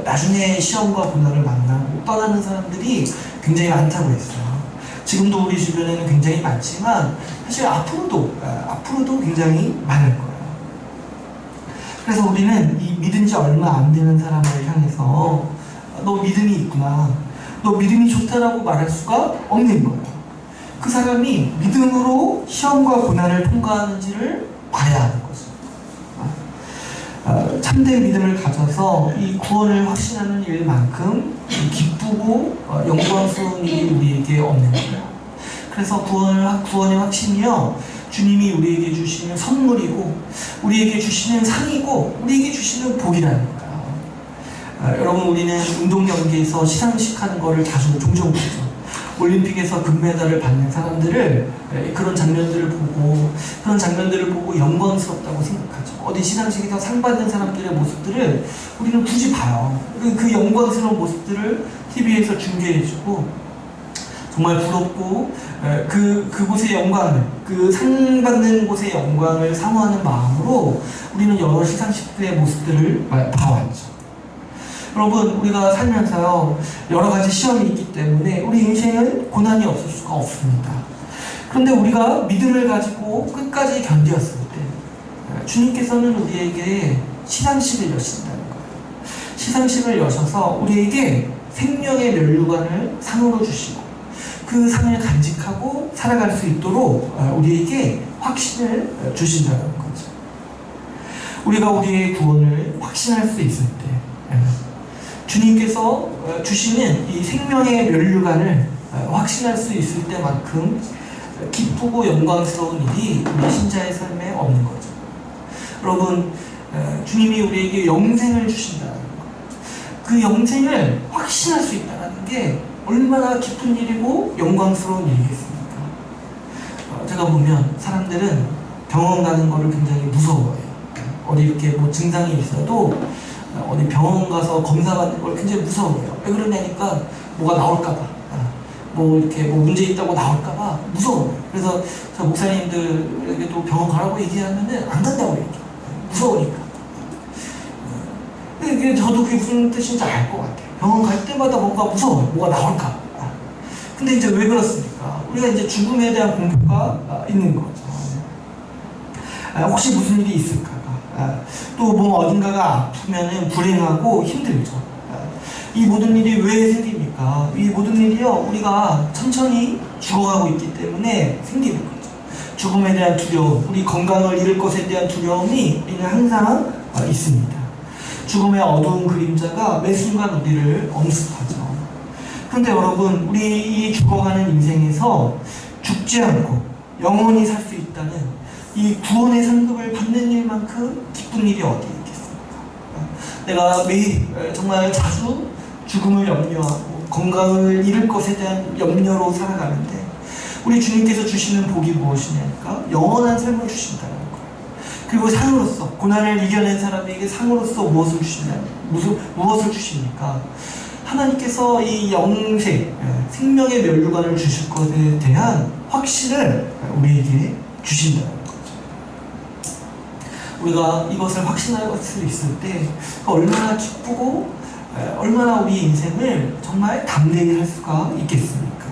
나중에 시험과 고난을 만나고 떠나는 사람들이 굉장히 많다고 했어요. 지금도 우리 주변에는 굉장히 많지만 사실 앞으로도 굉장히 많을 거예요. 그래서 우리는 이 믿은 지 얼마 안 되는 사람을 향해서 너 믿음이 있구나, 너 믿음이 좋다라고 말할 수가 없는 거예요. 그 사람이 믿음으로 시험과 고난을 통과하는지를 봐야 하는 거죠. 참된 믿음을 가져서 이 구원을 확신하는 일만큼 기쁘고 영광스러운 일이 우리에게 없는 거예요. 그래서 구원의 확신이요, 주님이 우리에게 주시는 선물이고, 우리에게 주시는 상이고, 우리에게 주시는 복이라는 거예요. 여러분, 우리는 운동 경기에서 시상식 하는 거를 종종 보죠. 올림픽에서 금메달을 받는 사람들을, 그런 장면들을 보고 영광스럽다고 생각하죠. 어디 시상식에서 상 받는 사람들의 모습들을 우리는 굳이 봐요. 그 영광스러운 모습들을 TV에서 중계해주고, 정말 부럽고, 그곳의 영광을, 그 상 받는 곳의 영광을 사모하는 마음으로 우리는 여러 시상식들의 모습들을 봐왔죠. 여러분, 우리가 살면서요, 여러 가지 시험이 있기 때문에 우리 인생은 고난이 없을 수가 없습니다. 그런데 우리가 믿음을 가지고 끝까지 견디었을 때 주님께서는 우리에게 시상식을 여신다는 거예요. 시상식을 여셔서 우리에게 생명의 면류관을 상으로 주시고, 그 상을 간직하고 살아갈 수 있도록 우리에게 확신을 주신다는 거죠. 우리가 우리의 구원을 확신할 수 있을 때 주님께서 주시는 이 생명의 면류관을 확신할 수 있을 때만큼 기쁘고 영광스러운 일이 우리 신자의 삶에 없는 거죠. 여러분, 주님이 우리에게 영생을 주신다는 것, 그 영생을 확신할 수 있다는 게 얼마나 기쁜 일이고 영광스러운 일이겠습니까? 제가 보면 사람들은 병원 가는 거를 굉장히 무서워해요. 어디 이렇게 뭐 증상이 있어도 어디 병원 가서 검사 받는 걸 굉장히 무서워해요. 왜 그러냐니까 뭐가 나올까봐, 뭐 이렇게 뭐 문제 있다고 나올까봐 무서워요. 그래서 저 목사님들에게도 병원 가라고 얘기하면은 안 간다고 얘기해요. 무서우니까. 근데 저도 그게 무슨 뜻인지 알 것 같아요. 병원 갈 때마다 뭔가 무서워요. 뭐가 나올까. 근데 이제 왜 그렇습니까? 우리가 이제 죽음에 대한 공포가 있는 거죠. 혹시 무슨 일이 있을까? 또 뭐 어딘가가 아프면은 불행하고 힘들죠. 이 모든 일이 왜 생깁니까? 이 모든 일이요, 우리가 천천히 죽어가고 있기 때문에 생기는 거죠. 죽음에 대한 두려움, 우리 건강을 잃을 것에 대한 두려움이 우리는 항상 있습니다. 죽음의 어두운 그림자가 매 순간 우리를 엄습하죠. 그런데 여러분, 우리 이 죽어가는 인생에서 죽지 않고 영원히 살 수 있다는 이 구원의 상급을 받는 일만큼 기쁜 일이 어디 있겠습니까? 내가 매일 정말 자주 죽음을 염려하고 건강을 잃을 것에 대한 염려로 살아가는데 우리 주님께서 주시는 복이 무엇이냐니까 영원한 삶을 주신다는 거예요. 그리고 상으로서, 고난을 이겨낸 사람에게 상으로서 무엇을 주십니까? 하나님께서 이 영생, 생명의 면류관을 주실 것에 대한 확신을 우리에게 주신다는 거예요. 우리가 이것을 확신할 수 있을 때 얼마나 기쁘고 얼마나 우리 인생을 정말 담대히 할 수가 있겠습니까?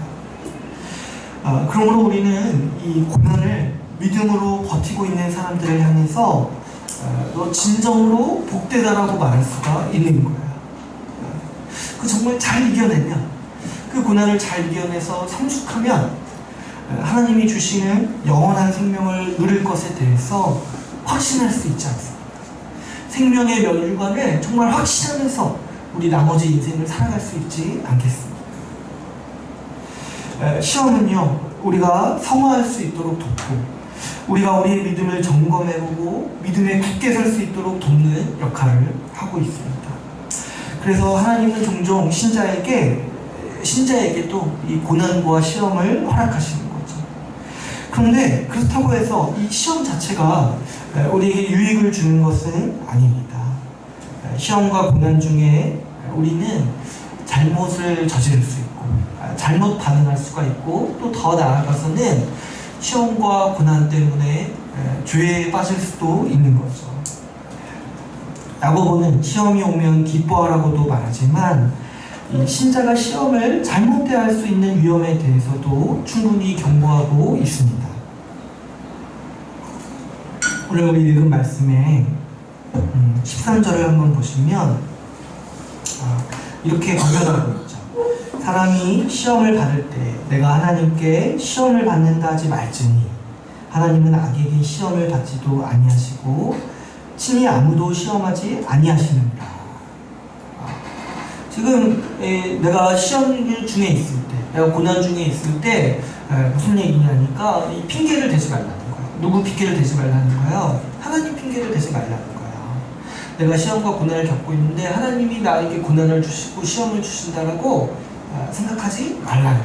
그러므로 우리는 이 고난을 믿음으로 버티고 있는 사람들을 향해서 너 진정으로 복되다라고 말할 수가 있는 거예요. 그 정말 잘 이겨내면, 그 고난을 잘 이겨내서 성숙하면 하나님이 주시는 영원한 생명을 누릴 것에 대해서 확신할 수 있지 않습니까? 생명의 면류관을 정말 확신하면서 우리 나머지 인생을 살아갈 수 있지 않겠습니까? 시험은요, 우리가 성화할 수 있도록 돕고, 우리가 우리의 믿음을 점검해보고 믿음에 굳게 설 수 있도록 돕는 역할을 하고 있습니다. 그래서 하나님은 종종 신자에게도 이 고난과 시험을 허락하시는 거죠. 그런데 그렇다고 해서 이 시험 자체가 우리에게 유익을 주는 것은 아닙니다. 시험과 고난 중에 우리는 잘못을 저지를 수 있고, 잘못 반응할 수가 있고, 또 더 나아가서는 시험과 고난 때문에 죄에 빠질 수도 있는 거죠. 야고보는 시험이 오면 기뻐하라고도 말하지만, 이 신자가 시험을 잘못 대할 수 있는 위험에 대해서도 충분히 경고하고 있습니다. 오늘 우리 읽은 말씀에 13절을 한번 보시면 이렇게 권면하고 있죠. 사람이 시험을 받을 때 내가 하나님께 시험을 받는다 하지 말지니 하나님은 악에게 시험을 받지도 아니하시고 친히 아무도 시험하지 아니하시느니라. 지금 내가 시험 중에 있을 때, 내가 고난 중에 있을 때 무슨 얘기냐니까 이 핑계를 대지 말라는 거예요. 누구 핑계를 대지 말라는 거예요? 하나님 핑계를 대지 말라는 거예요. 내가 시험과 고난을 겪고 있는데 하나님이 나에게 고난을 주시고 시험을 주신다라고 생각하지 말라는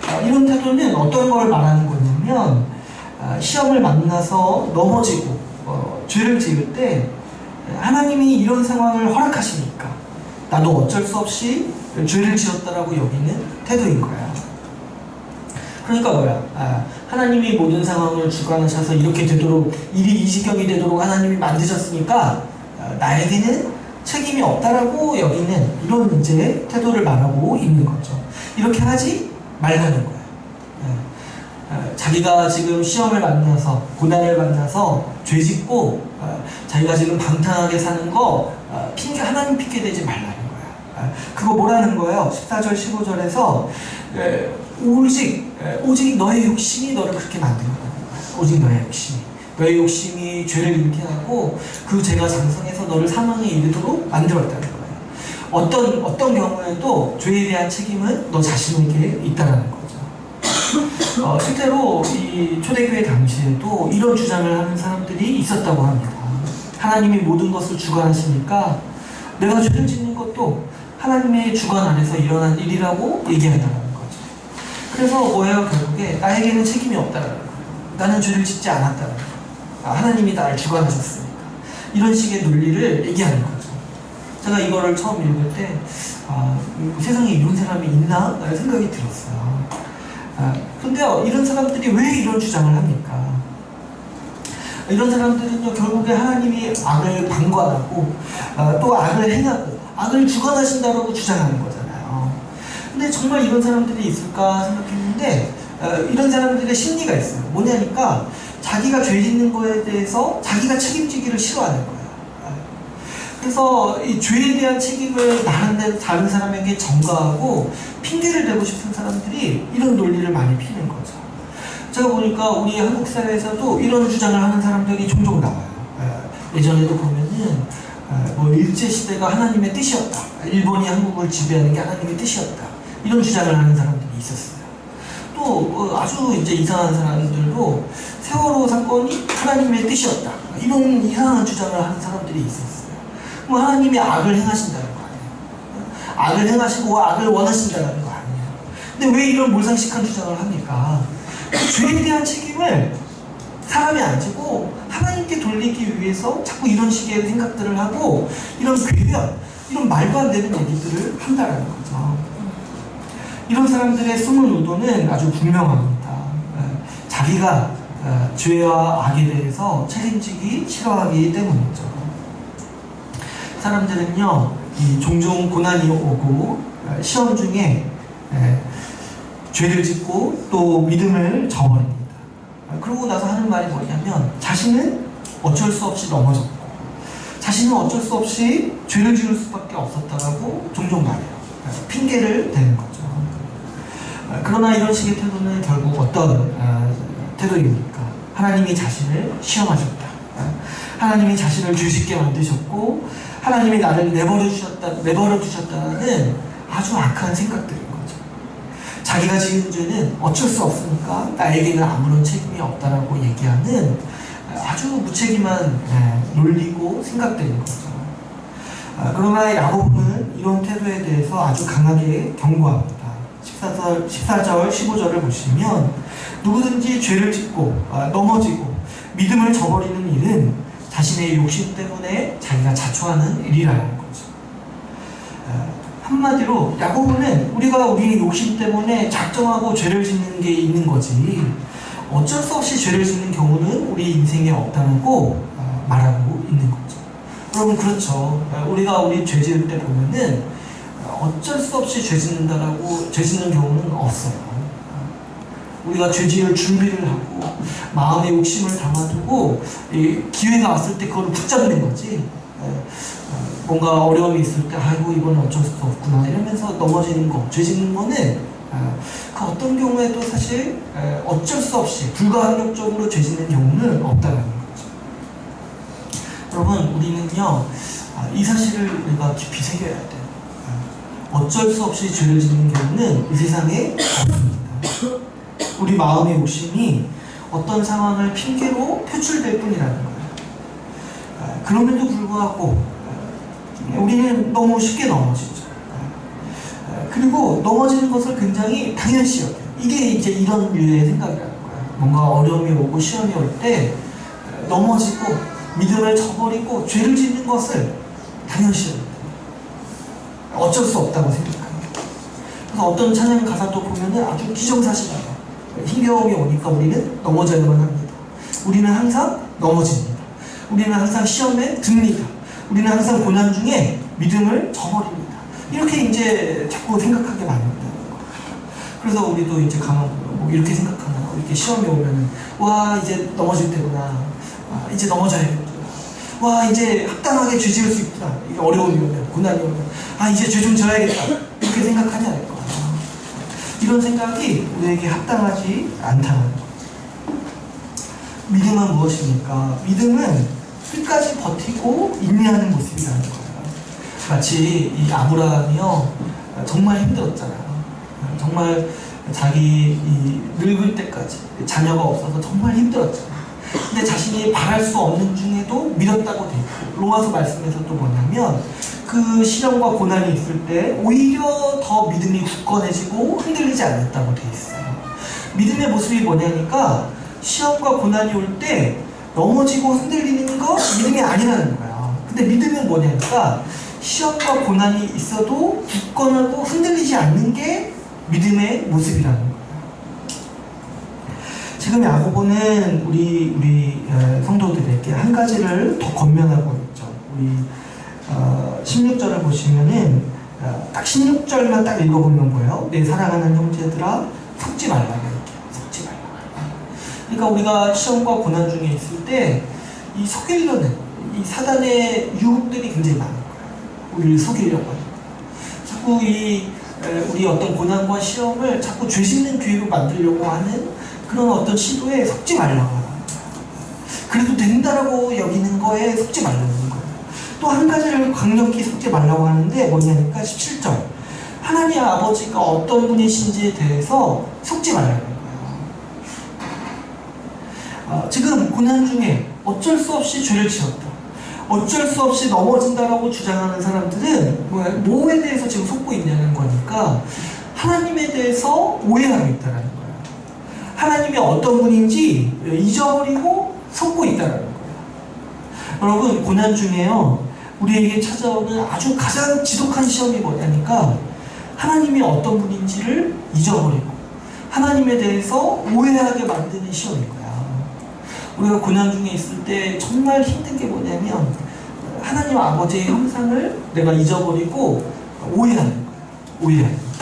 거예요. 이런 태도는 어떤 걸 말하는 거냐면, 시험을 만나서 넘어지고 죄를 지을 때 하나님이 이런 상황을 허락하시니까 나도 어쩔 수 없이 죄를 지었다라고 여기는 태도인 거야. 그러니까 뭐야? 하나님이 모든 상황을 주관하셔서 이렇게 되도록, 일이 이 지경이 되도록 하나님이 만드셨으니까 나에게는 책임이 없다라고 여기는 이런 이제 태도를 말하고 있는 거죠. 이렇게 하지 말라는 거예요. 자기가 지금 시험을 만나서, 고난을 만나서 죄짓고 자기가 지금 방탕하게 사는 거 하나님 핑계 대지 말라는 거야. 그거 뭐라는 거예요? 14절 15절에서 오직 너의 욕심이 너를 그렇게 만든다는 거야. 오직 너의 욕심이 죄를 잉태하고 그 죄가 장성해서 너를 사망에 이르도록 만들었다는 거예요. 어떤 경우에도 죄에 대한 책임은 너 자신에게 있다는 거죠. 실제로 이 초대교회 당시에도 이런 주장을 하는 사람들이 있었다고 합니다. 하나님이 모든 것을 주관하시니까 내가 죄를 짓는 것도 하나님의 주관 안에서 일어난 일이라고 얘기한다는 거죠. 그래서 뭐예요? 결국에 나에게는 책임이 없다는 거예요. 나는 죄를 짓지 않았다는 거예요. 하나님이 나를 주관하셨으니까. 이런 식의 논리를 얘기하는 거죠. 제가 이거를 처음 읽을 때 세상에 이런 사람이 있나? 라는 생각이 들었어요. 근데 이런 사람들이 왜 이런 주장을 합니까? 이런 사람들은요, 결국에 하나님이 악을 방관하고 또 악을 행하고 악을 주관하신다고 주장하는 거잖아요. 근데 정말 이런 사람들이 있을까 생각했는데 이런 사람들의 심리가 있어요. 뭐냐니까 자기가 죄 짓는 거에 대해서 자기가 책임지기를 싫어하는 거예요. 그래서 이 죄에 대한 책임을 다른 사람에게 전가하고 핑계를 대고 싶은 사람들이 이런 논리를 많이 피는 거죠. 제가 보니까 우리 한국 사회에서도 이런 주장을 하는 사람들이 종종 나와요. 예전에도 보면은 뭐 일제시대가 하나님의 뜻이었다. 일본이 한국을 지배하는 게 하나님의 뜻이었다. 이런 주장을 하는 사람들이 있었어요. 또 아주 이제 이상한 사람들도 세월호 사건이 하나님의 뜻이었다. 이런 이상한 주장을 하는 사람들이 있었어요. 뭐 하나님이 악을 행하신다는 거 아니에요? 악을 행하시고 악을 원하신다는 거 아니에요? 근데 왜 이런 몰상식한 주장을 합니까? 죄에 대한 책임을 사람이 안 지고 하나님께 돌리기 위해서 자꾸 이런 식의 생각들을 하고 이런 궤변, 이런 말도 안 되는 얘기들을 한다는 거죠. 이런 사람들의 숨은 의도는 아주 분명합니다. 자기가 죄와 악에 대해서 책임지기 싫어하기 때문이죠. 사람들은요, 종종 고난이 오고 시험 중에 죄를 짓고 또 믿음을 저버립니다. 그러고 나서 하는 말이 뭐냐면 자신은 어쩔 수 없이 넘어졌고 자신은 어쩔 수 없이 죄를 지을 수밖에 없었다라고 종종 말해요. 핑계를 대는 거죠. 그러나 이런 식의 태도는 결국 어떤 태도입니까? 하나님이 자신을 시험하셨다. 하나님이 자신을 죄짓게 만드셨고 하나님이 나를 내버려 두셨다는 아주 악한 생각들인 거죠. 자기가 지은 죄는 어쩔 수 없으니까 나에게는 아무런 책임이 없다라고 얘기하는 아주 무책임한 논리고 생각들인 거죠. 그러나 야고보는 이런 태도에 대해서 아주 강하게 경고합니다. 14절, 15절을 보시면 누구든지 죄를 짓고 넘어지고 믿음을 저버리는 일은 자신의 욕심 때문에 자기가 자초하는 일이라는 거죠. 한마디로 야고보는 우리가 우리의 욕심 때문에 작정하고 죄를 짓는 게 있는 거지 어쩔 수 없이 죄를 짓는 경우는 우리 인생에 없다고 말하고 있는 거죠. 여러분 그렇죠. 우리가 우리 죄 지을 때 보면은 어쩔 수 없이 죄 짓는다라고 죄 짓는 경우는 없어요. 우리가 죄 지을 준비를 하고 마음의 욕심을 담아두고 기회가 왔을 때 그걸 붙잡는 거지. 뭔가 어려움이 있을 때 아이고 이건 어쩔 수 없구나 이러면서 넘어지는 거, 죄 짓는 거는 그 어떤 경우에도 사실 어쩔 수 없이 불가항력적으로 죄 짓는 경우는 없다는 거죠. 여러분 우리는요 이 사실을 우리가 깊이 새겨야 돼요. 어쩔 수 없이 죄를 짓는 경우는 이 세상에 없습니다. 우리 마음의 욕심이 어떤 상황을 핑계로 표출될 뿐이라는 거예요. 그럼에도 불구하고 우리는 너무 쉽게 넘어지죠. 그리고 넘어지는 것을 굉장히 당연시 여겨요. 이게 이제 이런 류의 생각이라는 거예요. 뭔가 어려움이 오고 시험이 올 때 넘어지고 믿음을 저버리고 죄를 짓는 것을 당연시 여겨요. 어쩔 수 없다고 생각합니다. 그래서 어떤 찬양 가사도 보면은 아주 기정사실이에요. 힘겨움이 오니까 우리는 넘어져야만 합니다. 우리는 항상 넘어집니다. 우리는 항상 시험에 듭니다. 우리는 항상 고난 중에 믿음을 저버립니다. 이렇게 이제 자꾸 생각하게 만든다는 거예요. 그래서 우리도 이제 가만 보면 뭐 이렇게 생각하나, 이렇게 시험이 오면은 와 이제 넘어질 때구나, 이제 넘어져야겠구나, 와 이제 합당하게 죄 지을 수 있구나, 이게 어려움이 오면 고난이 오면 이제 죄 좀 져야겠다 이렇게 생각하지 않을 거예요. 이런 생각이 우리에게 합당하지 않다는 거죠. 믿음은 무엇입니까? 믿음은 끝까지 버티고 인내하는 모습이라는 거예요. 마치 이 아브라함이요 정말 힘들었잖아요. 정말 자기 이 늙을 때까지 자녀가 없어서 정말 힘들었잖아요. 근데 자신이 바랄 수 없는 중에도 믿었다고 돼 있고, 로마서 말씀에서 또 뭐냐면 그 시련과 고난이 있을 때 오히려 더 믿음이 굳건해지고 흔들리지 않았다고 돼 있어요. 믿음의 모습이 뭐냐니까 시험과 고난이 올 때 넘어지고 흔들리는 거 믿음이 아니라는 거야. 근데 믿음은 뭐냐니까 시험과 고난이 있어도 굳건하고 흔들리지 않는 게 믿음의 모습이라는 거예요. 지금 야고보는 우리 성도들에게 한 가지를 더 권면하고 있죠. 우리 16절을 보시면은 딱 16절만 딱 읽어보면 뭐예요? 내 사랑하는 형제들아 속지 말라 이렇게. 속지 말라. 그러니까 우리가 시험과 고난 중에 있을 때 이 속이려는 이 사단의 유혹들이 굉장히 많은 거예요. 우리를 속이려고 하는 거예요. 자꾸 우리 어떤 고난과 시험을 자꾸 죄 짓는 기회로 만들려고 하는 그런 어떤 시도에 속지 말라고 하는 거예요. 그래도 된다라고 여기는 거에 속지 말라는 거예요. 또 한 가지를 강력히 속지 말라고 하는데 뭐냐니까 17절 하나님 아버지가 어떤 분이신지에 대해서 속지 말라는 거예요. 지금 고난 중에 어쩔 수 없이 죄를 지었다, 어쩔 수 없이 넘어진다라고 주장하는 사람들은 뭐에 대해서 지금 속고 있냐는 거니까 하나님에 대해서 오해하고 있다는 거예요. 하나님이 어떤 분인지 잊어버리고 속고 있다는 거예요. 여러분 고난 중에요 우리에게 찾아오는 아주 가장 지독한 시험이 뭐냐니까 하나님이 어떤 분인지를 잊어버리고 하나님에 대해서 오해하게 만드는 시험인 거야. 우리가 고난 중에 있을 때 정말 힘든 게 뭐냐면 하나님 아버지의 형상을 내가 잊어버리고 오해하는 거야. 오해하는 거야.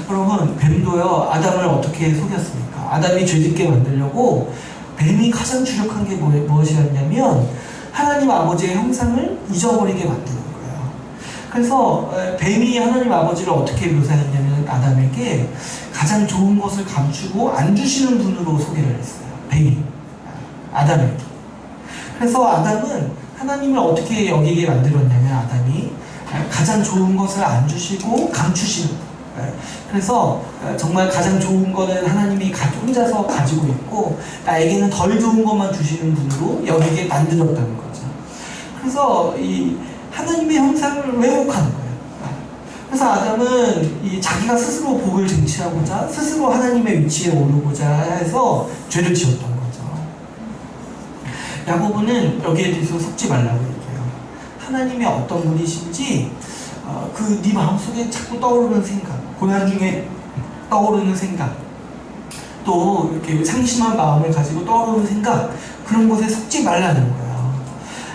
여러분 뱀도요 아담을 어떻게 속였습니까? 아담이 죄짓게 만들려고 뱀이 가장 주력한 게 무엇이었냐면 하나님 아버지의 형상을 잊어버리게 만드는 거예요. 그래서 뱀이 하나님 아버지를 어떻게 묘사했냐면 아담에게 가장 좋은 것을 감추고 안 주시는 분으로 소개를 했어요. 뱀이 아담에게. 그래서 아담은 하나님을 어떻게 여기게 만들었냐면 아담이 가장 좋은 것을 안 주시고 감추시는, 그래서 정말 가장 좋은 거는 하나님이 혼자서 가지고 있고 나에게는 덜 좋은 것만 주시는 분으로 여기게 만들었다는 거죠. 그래서 이 하나님의 형상을 왜곡하는 거예요. 그래서 아담은 자기가 스스로 복을 쟁취하고자 스스로 하나님의 위치에 오르고자 해서 죄를 지었던 거죠. 야고보는 여기에 대해서 속지 말라고 얘기해요. 하나님이 어떤 분이신지 네 마음속에 자꾸 떠오르는 생각, 고난 중에 떠오르는 생각, 또 이렇게 상심한 마음을 가지고 떠오르는 생각, 그런 곳에 속지 말라는 거예요.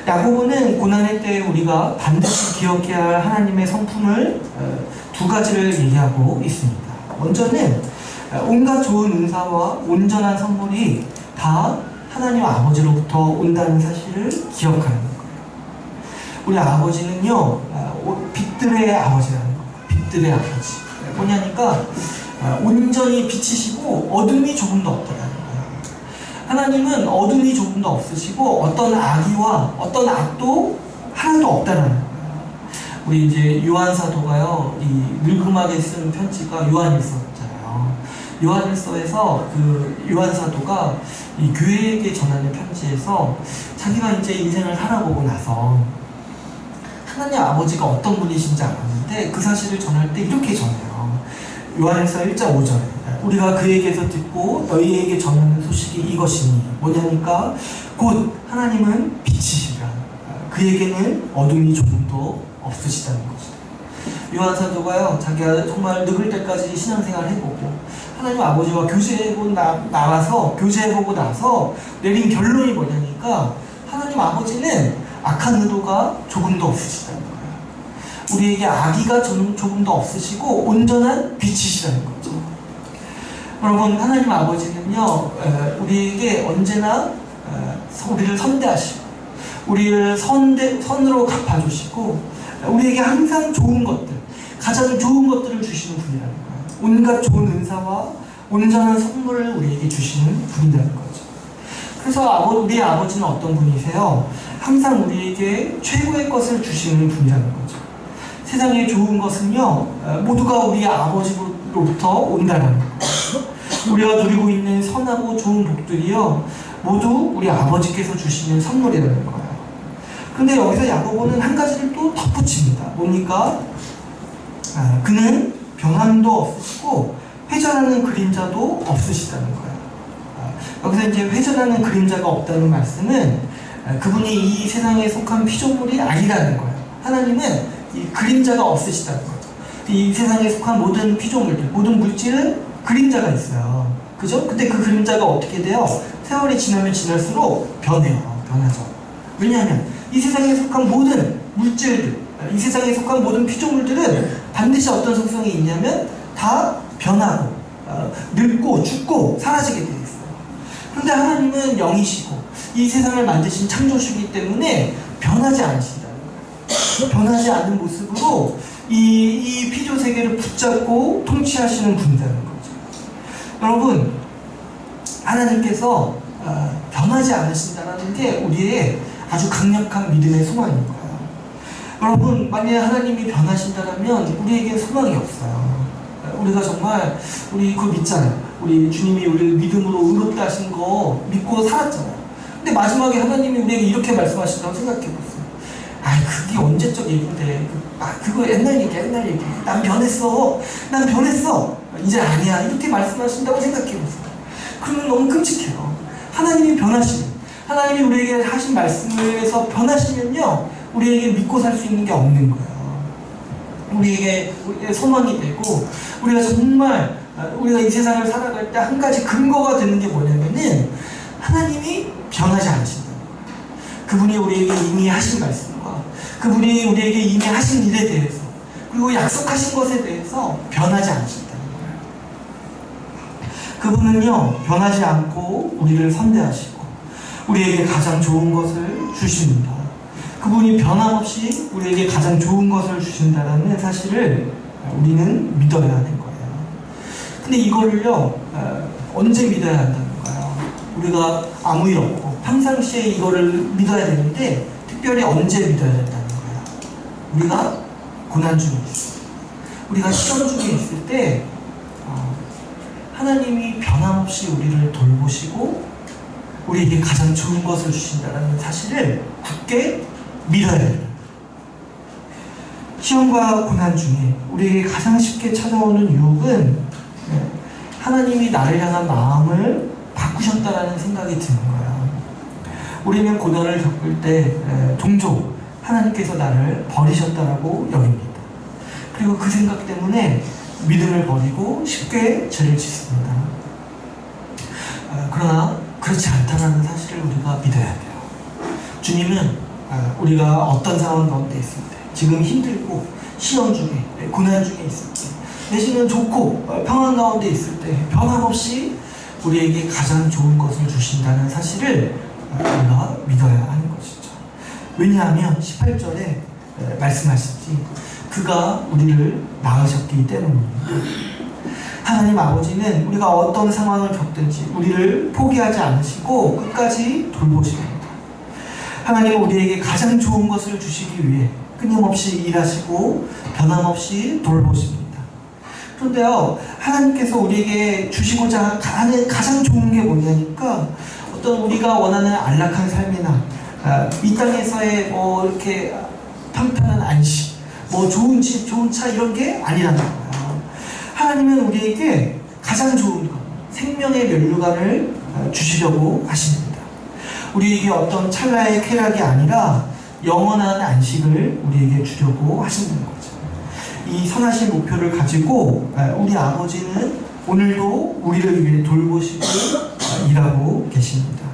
야고보는 고난의 때에 우리가 반드시 기억해야 할 하나님의 성품을 두 가지를 얘기하고 있습니다. 먼저는 온갖 좋은 은사와 온전한 선물이 다 하나님 아버지로부터 온다는 사실을 기억하는 거예요. 우리 아버지는요, 빛들의 아버지라는 거예요. 빛들의 아버지. 뭐냐니까 온전히 빛이시고 어둠이 조금도 없더라는 거예요. 하나님은 어둠이 조금도 없으시고 어떤 악의와 어떤 악도 하나도 없다는 거예요. 우리 이제 요한 사도가요, 이 늙음하게 쓴 편지가 요한일서잖아요. 요한일서에서 그 요한 사도가 이 교회에게 전하는 편지에서 자기가 이제 인생을 살아보고 나서 하나님 아버지가 어떤 분이신지 알았는데 그 사실을 전할 때 이렇게 전해요. 요한일서 1장 5절에 우리가 그에게서 듣고 너희에게 전하는 소식이 이것이니 뭐냐니까 곧 하나님은 빛이시라. 그에게는 어둠이 조금도 없으시다는 거죠. 요한 사도가요, 자기가 정말 늙을 때까지 신앙생활을 해보고 하나님 아버지와 교제해보고 나서 내린 결론이 뭐냐니까 하나님 아버지는 악한 의도가 조금도 없으시다는 거예요. 우리에게 악의가 조금도 없으시고 온전한 빛이시라는 거죠. 여러분, 하나님 아버지는요, 우리에게 언제나 우리를 선대하시고 우리를 선으로 갚아주시고 우리에게 항상 좋은 것들, 가장 좋은 것들을 주시는 분이라는 거예요. 온갖 좋은 은사와 온전한 선물을 우리에게 주시는 분이라는 거죠. 그래서 우리 아버지는 어떤 분이세요? 항상 우리에게 최고의 것을 주시는 분이라는 거죠. 세상에 좋은 것은요, 모두가 우리 아버지로부터 온다는 거예요. 우리가 누리고 있는 선하고 좋은 복들이요, 모두 우리 아버지께서 주시는 선물이라는 거예요. 근데 여기서 야고보는 한 가지를 또 덧붙입니다. 뭡니까? 그는 변함도 없으시고 회전하는 그림자도 없으시다는 거예요. 여기서 이제 회전하는 그림자가 없다는 말씀은 그분이 이 세상에 속한 피조물이 아니라는 거예요. 하나님은 이 그림자가 없으시다는 거죠. 이 세상에 속한 모든 피조물들, 모든 물질은 그림자가 있어요. 그죠? 근데 그 그림자가 어떻게 돼요? 세월이 지나면 지날수록 변하죠. 왜냐하면 이 세상에 속한 모든 물질들, 이 세상에 속한 모든 피조물들은 반드시 어떤 속성이 있냐면 다 변하고 늙고 죽고 사라지게 되어 있어요. 그런데 하나님은 영이시고 이 세상을 만드신 창조주이기 때문에 변하지 않으신다는 거예요. 변하지 않는 모습으로 이 피조 세계를 붙잡고 통치하시는 분이라는 거죠. 여러분, 하나님께서 변하지 않으신다는 게 우리의 아주 강력한 믿음의 소망인 거예요. 여러분, 만약에 하나님이 변하신다면 우리에게 소망이 없어요. 우리가 정말 우리 그거 믿잖아요. 우리 주님이 우리를 믿음으로 의롭다 하신 거 믿고 살았잖아요. 근데 마지막에 하나님이 우리에게 이렇게 말씀하신다고 생각해봤어요. 아이, 그게 언제적 얘기인데, 그거 옛날 얘기. 난 변했어. 이제 아니야. 이렇게 말씀하신다고 생각해봤어요. 그러면 너무 끔찍해요. 하나님이 변하시면, 하나님이 우리에게 하신 말씀에서 변하시면요, 우리에게 믿고 살 수 있는 게 없는 거예요. 우리의 소망이 되고, 우리가 정말 우리가 이 세상을 살아갈 때 한 가지 근거가 되는 게 뭐냐면은 하나님이 변하지 않으신다는 거예요. 그분이 우리에게 이미 하신 말씀과 그분이 우리에게 이미 하신 일에 대해서 그리고 약속하신 것에 대해서 변하지 않으신다는 거예요. 그분은요, 변하지 않고 우리를 선대하시고 우리에게 가장 좋은 것을 주십니다. 그분이 변함없이 우리에게 가장 좋은 것을 주신다는 사실을 우리는 믿어야 하는 거예요. 근데 이거를요, 언제 믿어야 한다는가요? 우리가 아무 일 없고 평상시에 이거를 믿어야 되는데 특별히 언제 믿어야 된다는 거예요? 우리가 고난 중에 있어요. 우리가 시험 중에 있을 때 하나님이 변함없이 우리를 돌보시고 우리에게 가장 좋은 것을 주신다는 사실을 굳게 믿어야 됩니다. 시험과 고난 중에 우리에게 가장 쉽게 찾아오는 유혹은 하나님이 나를 향한 마음을 바꾸셨다라는 생각이 드는 거예요. 우리는 고난을 겪을 때 종종 하나님께서 나를 버리셨다라고 여깁니다. 그리고 그 생각 때문에 믿음을 버리고 쉽게 죄를 짓습니다. 그러나 그렇지 않다는 사실을 우리가 믿어야 돼요. 주님은 우리가 어떤 상황 가운데 있을 때, 지금 힘들고 시험 중에, 고난 중에 있을 때, 내지는 좋고 평안 가운데 있을 때 변함없이 우리에게 가장 좋은 것을 주신다는 사실을 우리가 믿어야 하는 것이죠. 왜냐하면 18절에 말씀하시지, 그가 우리를 낳으셨기 때문입니다. 하나님 아버지는 우리가 어떤 상황을 겪든지 우리를 포기하지 않으시고 끝까지 돌보십니다. 하나님은 우리에게 가장 좋은 것을 주시기 위해 끊임없이 일하시고 변함없이 돌보십니다. 그런데요, 하나님께서 우리에게 주시고자 하는 가장 좋은 게 뭐냐니까, 어떤 우리가 원하는 안락한 삶이나 이 땅에서의 이렇게 평탄한 안식, 좋은 집, 좋은 차 이런 게 아니라는 거예요. 하나님은 우리에게 가장 좋은 것, 생명의 면류관을 주시려고 하십니다. 우리에게 어떤 찰나의 쾌락이 아니라 영원한 안식을 우리에게 주려고 하시는 거죠. 이 선하신 목표를 가지고 우리 아버지는 오늘도 우리를 위해 돌보시고 일하고 계십니다.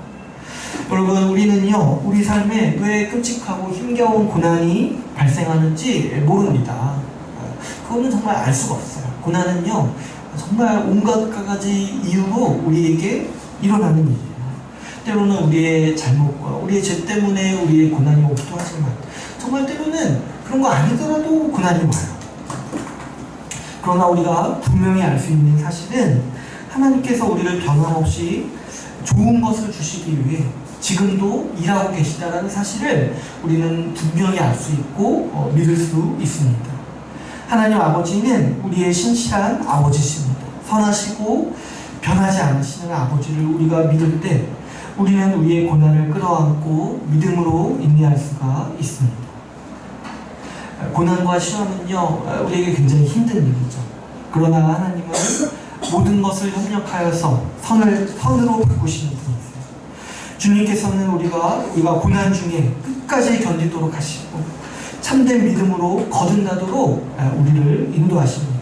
여러분, 우리는요, 우리 삶에 왜 끔찍하고 힘겨운 고난이 발생하는지 모릅니다. 그거는 정말 알 수가 없어요. 고난은요, 정말 온갖 가지 이유로 우리에게 일어나는 일이에요. 때로는 우리의 잘못과 우리의 죄 때문에 우리의 고난이 오기도 하지만, 정말 때로는 그런 거 아니더라도 고난이 와요. 그러나 우리가 분명히 알 수 있는 사실은 하나님께서 우리를 변함없이 좋은 것을 주시기 위해 지금도 일하고 계시다는 사실을 우리는 분명히 알 수 있고 믿을 수 있습니다. 하나님 아버지는 우리의 신실한 아버지십니다. 선하시고 변하지 않으시는 아버지를 우리가 믿을 때 우리는 우리의 고난을 끌어안고 믿음으로 인내할 수가 있습니다. 고난과 시험은요, 우리에게 굉장히 힘든 일이죠. 그러나 하나님은 모든 것을 협력하여서 선으로 바꾸시는 분이세요. 주님께서는 우리가 고난 중에 끝까지 견디도록 하시고 참된 믿음으로 거듭나도록 우리를 인도하십니다.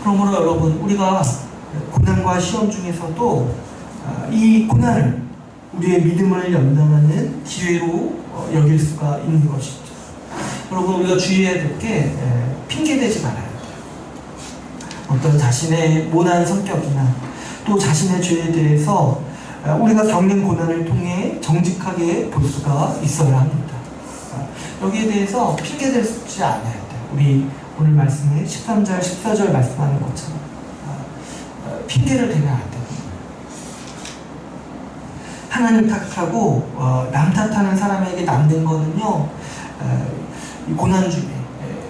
그러므로 여러분, 우리가 고난과 시험 중에서도 이 고난을 우리의 믿음을 연장하는 기회로 여길 수가 있는 것이죠. 여러분, 우리가 주의해야 될 게 핑계대지 말아야 돼요. 어떤 자신의 모난 성격이나 또 자신의 죄에 대해서 우리가 겪는 고난을 통해 정직하게 볼 수가 있어야 합니다. 여기에 대해서 핑계대지 않아야 돼요. 우리 오늘 말씀에 13절, 14절 말씀하는 것처럼 핑계를 대면 안 돼요. 하나님 탓하고 남 탓하는 사람에게 남는 거는요, 고난 중에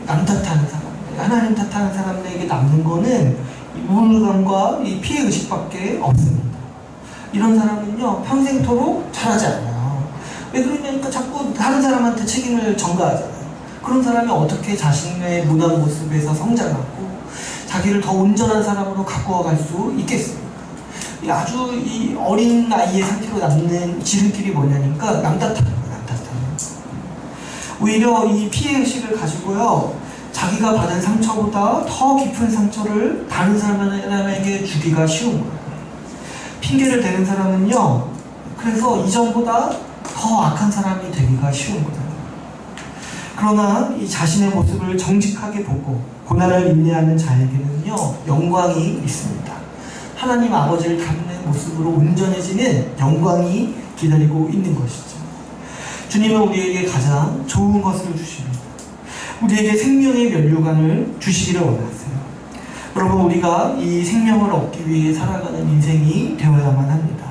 남 탓하는 사람, 하나님 탓하는 사람에게 남는 거는 우울감과 이 피해 의식밖에 없습니다. 이런 사람은요, 평생토록 잘하지 않아요. 왜 그러냐니까 자꾸 다른 사람한테 책임을 전가하잖아요. 그런 사람이 어떻게 자신의 무난 모습에서 성장하고 자기를 더 온전한 사람으로 가꾸어갈 수 있겠습니까? 아주 이 어린 나이의 상태로 남는 지름길이 뭐냐니까 남 탓하는 거예요. 남 탓하는 거예요. 오히려 이 피해의식을 가지고요, 자기가 받은 상처보다 더 깊은 상처를 다른 사람에게 주기가 쉬운 거예요. 핑계를 대는 사람은요, 그래서 이전보다 더 악한 사람이 되기가 쉬운 거예요. 그러나 이 자신의 모습을 정직하게 보고 고난을 인내하는 자에게는요, 영광이 있습니다. 하나님 아버지를 닮는 모습으로 온전해지는 영광이 기다리고 있는 것이죠. 주님은 우리에게 가장 좋은 것을 주십니다. 우리에게 생명의 면류관을 주시기를 원하세요. 여러분, 우리가 이 생명을 얻기 위해 살아가는 인생이 되어야만 합니다.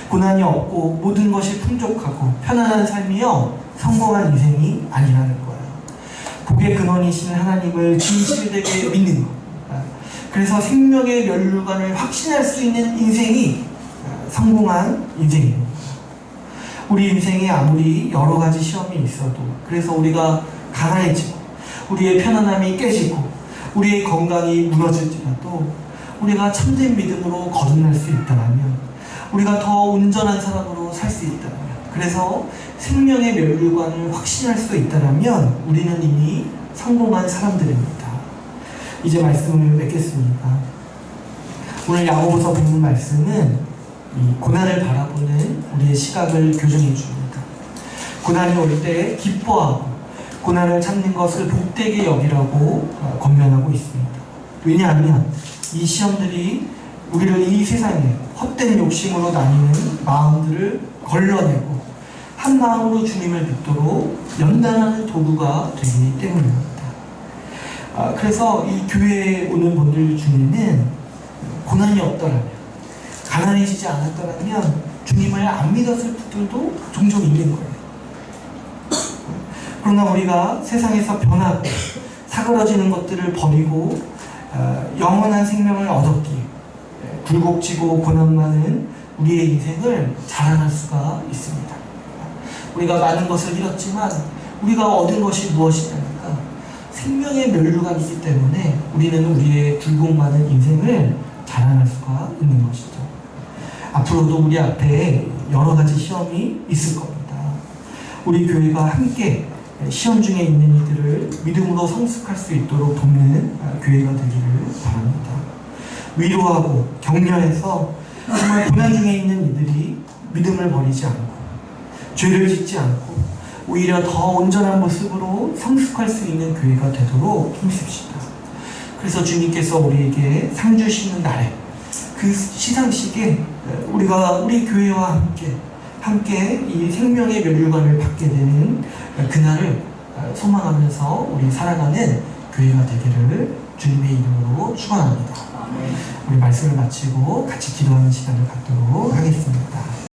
고난이 없고 모든 것이 풍족하고 편안한 삶이요, 성공한 인생이 아니라는 거예요. 복의 근원이신 하나님을 진실되게 믿는 것. 그래서 생명의 면류관을 확신할 수 있는 인생이 성공한 인생입니다. 우리 인생에 아무리 여러 가지 시험이 있어도, 그래서 우리가 가난해지고 우리의 편안함이 깨지고 우리의 건강이 무너질지라도 우리가 참된 믿음으로 거듭날 수 있다면, 우리가 더 온전한 사람으로 살 수 있다면, 그래서 생명의 면류관을 확신할 수 있다면 우리는 이미 성공한 사람들입니다. 이제 말씀을 맺겠습니다. 오늘 야고보서 보는 말씀은 이 고난을 바라보는 우리의 시각을 교정해 줍니다. 고난이 올 때 기뻐하고 고난을 참는 것을 복되게 여기라고 권면하고 있습니다. 왜냐하면 이 시험들이 우리를 이 세상에 헛된 욕심으로 나뉘는 마음들을 걸러내고 한 마음으로 주님을 믿도록 연단하는 도구가 되기 때문입니다. 그래서 이 교회에 오는 분들 중에는 고난이 없더라면, 가난해지지 않았더라면 주님을 안 믿었을 분들도 종종 있는 거예요. 그러나 우리가 세상에서 변하고 사그러지는 것들을 버리고 영원한 생명을 얻었기에 굴곡지고 고난 많은 우리의 인생을 자랑할 수가 있습니다. 우리가 많은 것을 잃었지만 우리가 얻은 것이 무엇이냐니까 생명의 면류관이기 때문에 우리는 우리의 굴곡 많은 인생을 자랑할 수가 있는 것이죠. 앞으로도 우리 앞에 여러 가지 시험이 있을 겁니다. 우리 교회가 함께 시험 중에 있는 이들을 믿음으로 성숙할 수 있도록 돕는 교회가 되기를 바랍니다. 위로하고 격려해서 정말 고난 중에 있는 이들이 믿음을 버리지 않고 죄를 짓지 않고 오히려 더 온전한 모습으로 성숙할 수 있는 교회가 되도록 힘씁시다. 그래서 주님께서 우리에게 상 주시는 날에, 그 시상식에 우리가 우리 교회와 함께 이 생명의 면류관을 받게 되는 그날을 소망하면서 우리 살아가는 교회가 되기를 주님의 이름으로 축원합니다. 우리 말씀을 마치고 같이 기도하는 시간을 갖도록 하겠습니다.